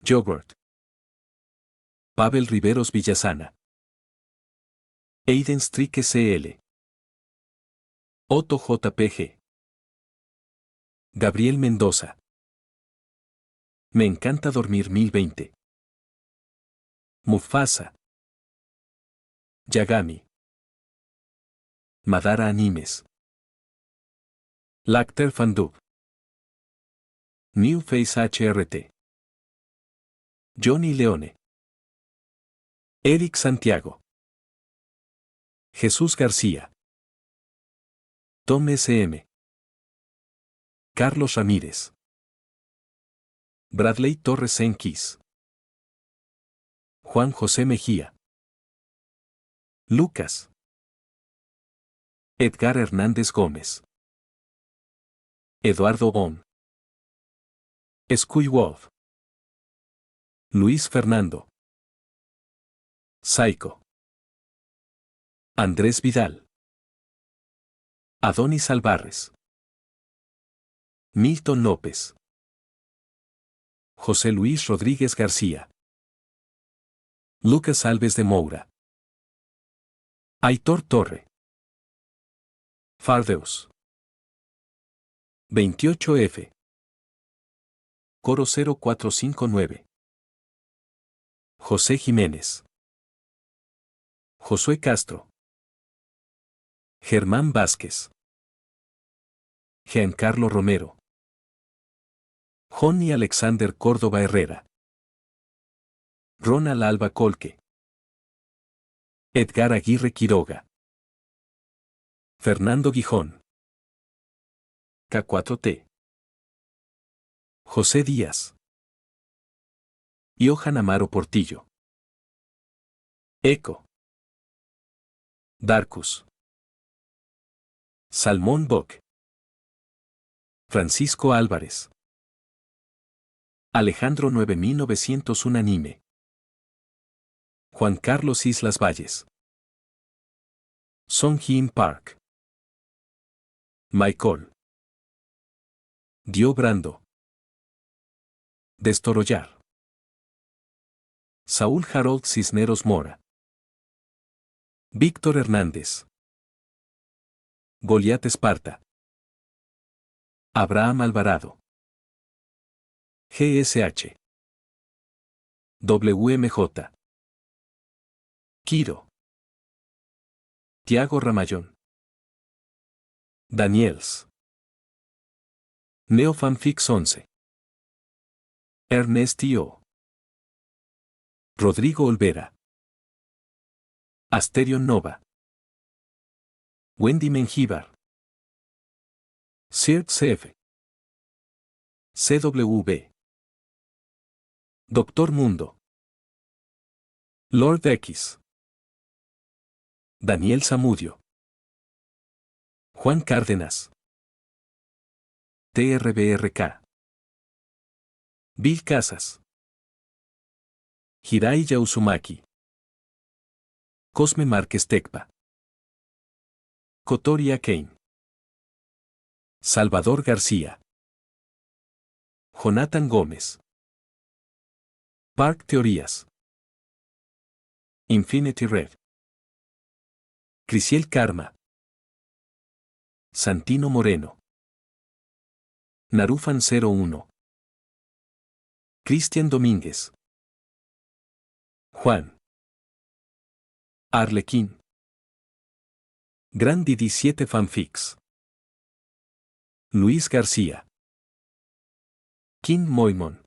Yogurt. Pavel Riveros Villasana. Aiden Strick SL. Otto JPG. Gabriel Mendoza. Me encanta dormir 1020. Mufasa. Yagami. Madara Animes. Lacter Fandub. New Face HRT. Johnny Leone. Eric Santiago. Jesús García. Tom SM. Carlos Ramírez. Bradley Torres Enquis. Juan José Mejía. Lucas. Edgar Hernández Gómez. Eduardo On. Skuy Wolf. Luis Fernando. Saiko. Andrés Vidal. Adonis Alvarez. Milton López. José Luis Rodríguez García. Lucas Alves de Moura. Aitor Torre. Fardeus. 28F. Coro 0459. José Jiménez. Josué Castro. Germán Vázquez. Giancarlo Romero. Johnny Alexander Córdoba Herrera. Ronald Alba Colque. Edgar Aguirre Quiroga. Fernando Gijón. K4T. José Díaz. Johan Amaro Portillo. Eco. Darkus. Salmón Bock. Francisco Álvarez. Alejandro 9901 Anime. Juan Carlos Islas Valles. Song Hyun Park. Michael. Dio Brando. Destorollar. Saúl Harold Cisneros Mora. Víctor Hernández. Goliat Esparta. Abraham Alvarado. GSH. WMJ. Quiro. Tiago Ramayón. Daniels. Neofanfix 11. Ernest Tio. Rodrigo Olvera. Asterion Nova. Wendy Mengíbar. Sir CF. CW. Doctor Mundo. Lord X. Daniel Zamudio. Juan Cárdenas. TRBRK. Bill Casas. Hirai Yausumaki. Cosme Márquez Tecpa. Kotori Kane. Salvador García. Jonathan Gómez. Park Teorías. Infinity Red. Crisiel Karma. Santino Moreno. Narufan 01. Cristian Domínguez. Juan. Arlequín. Grandi 17 Fanfics. Luis García. Kim Moimon.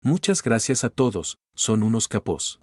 Muchas gracias a todos, son unos capos.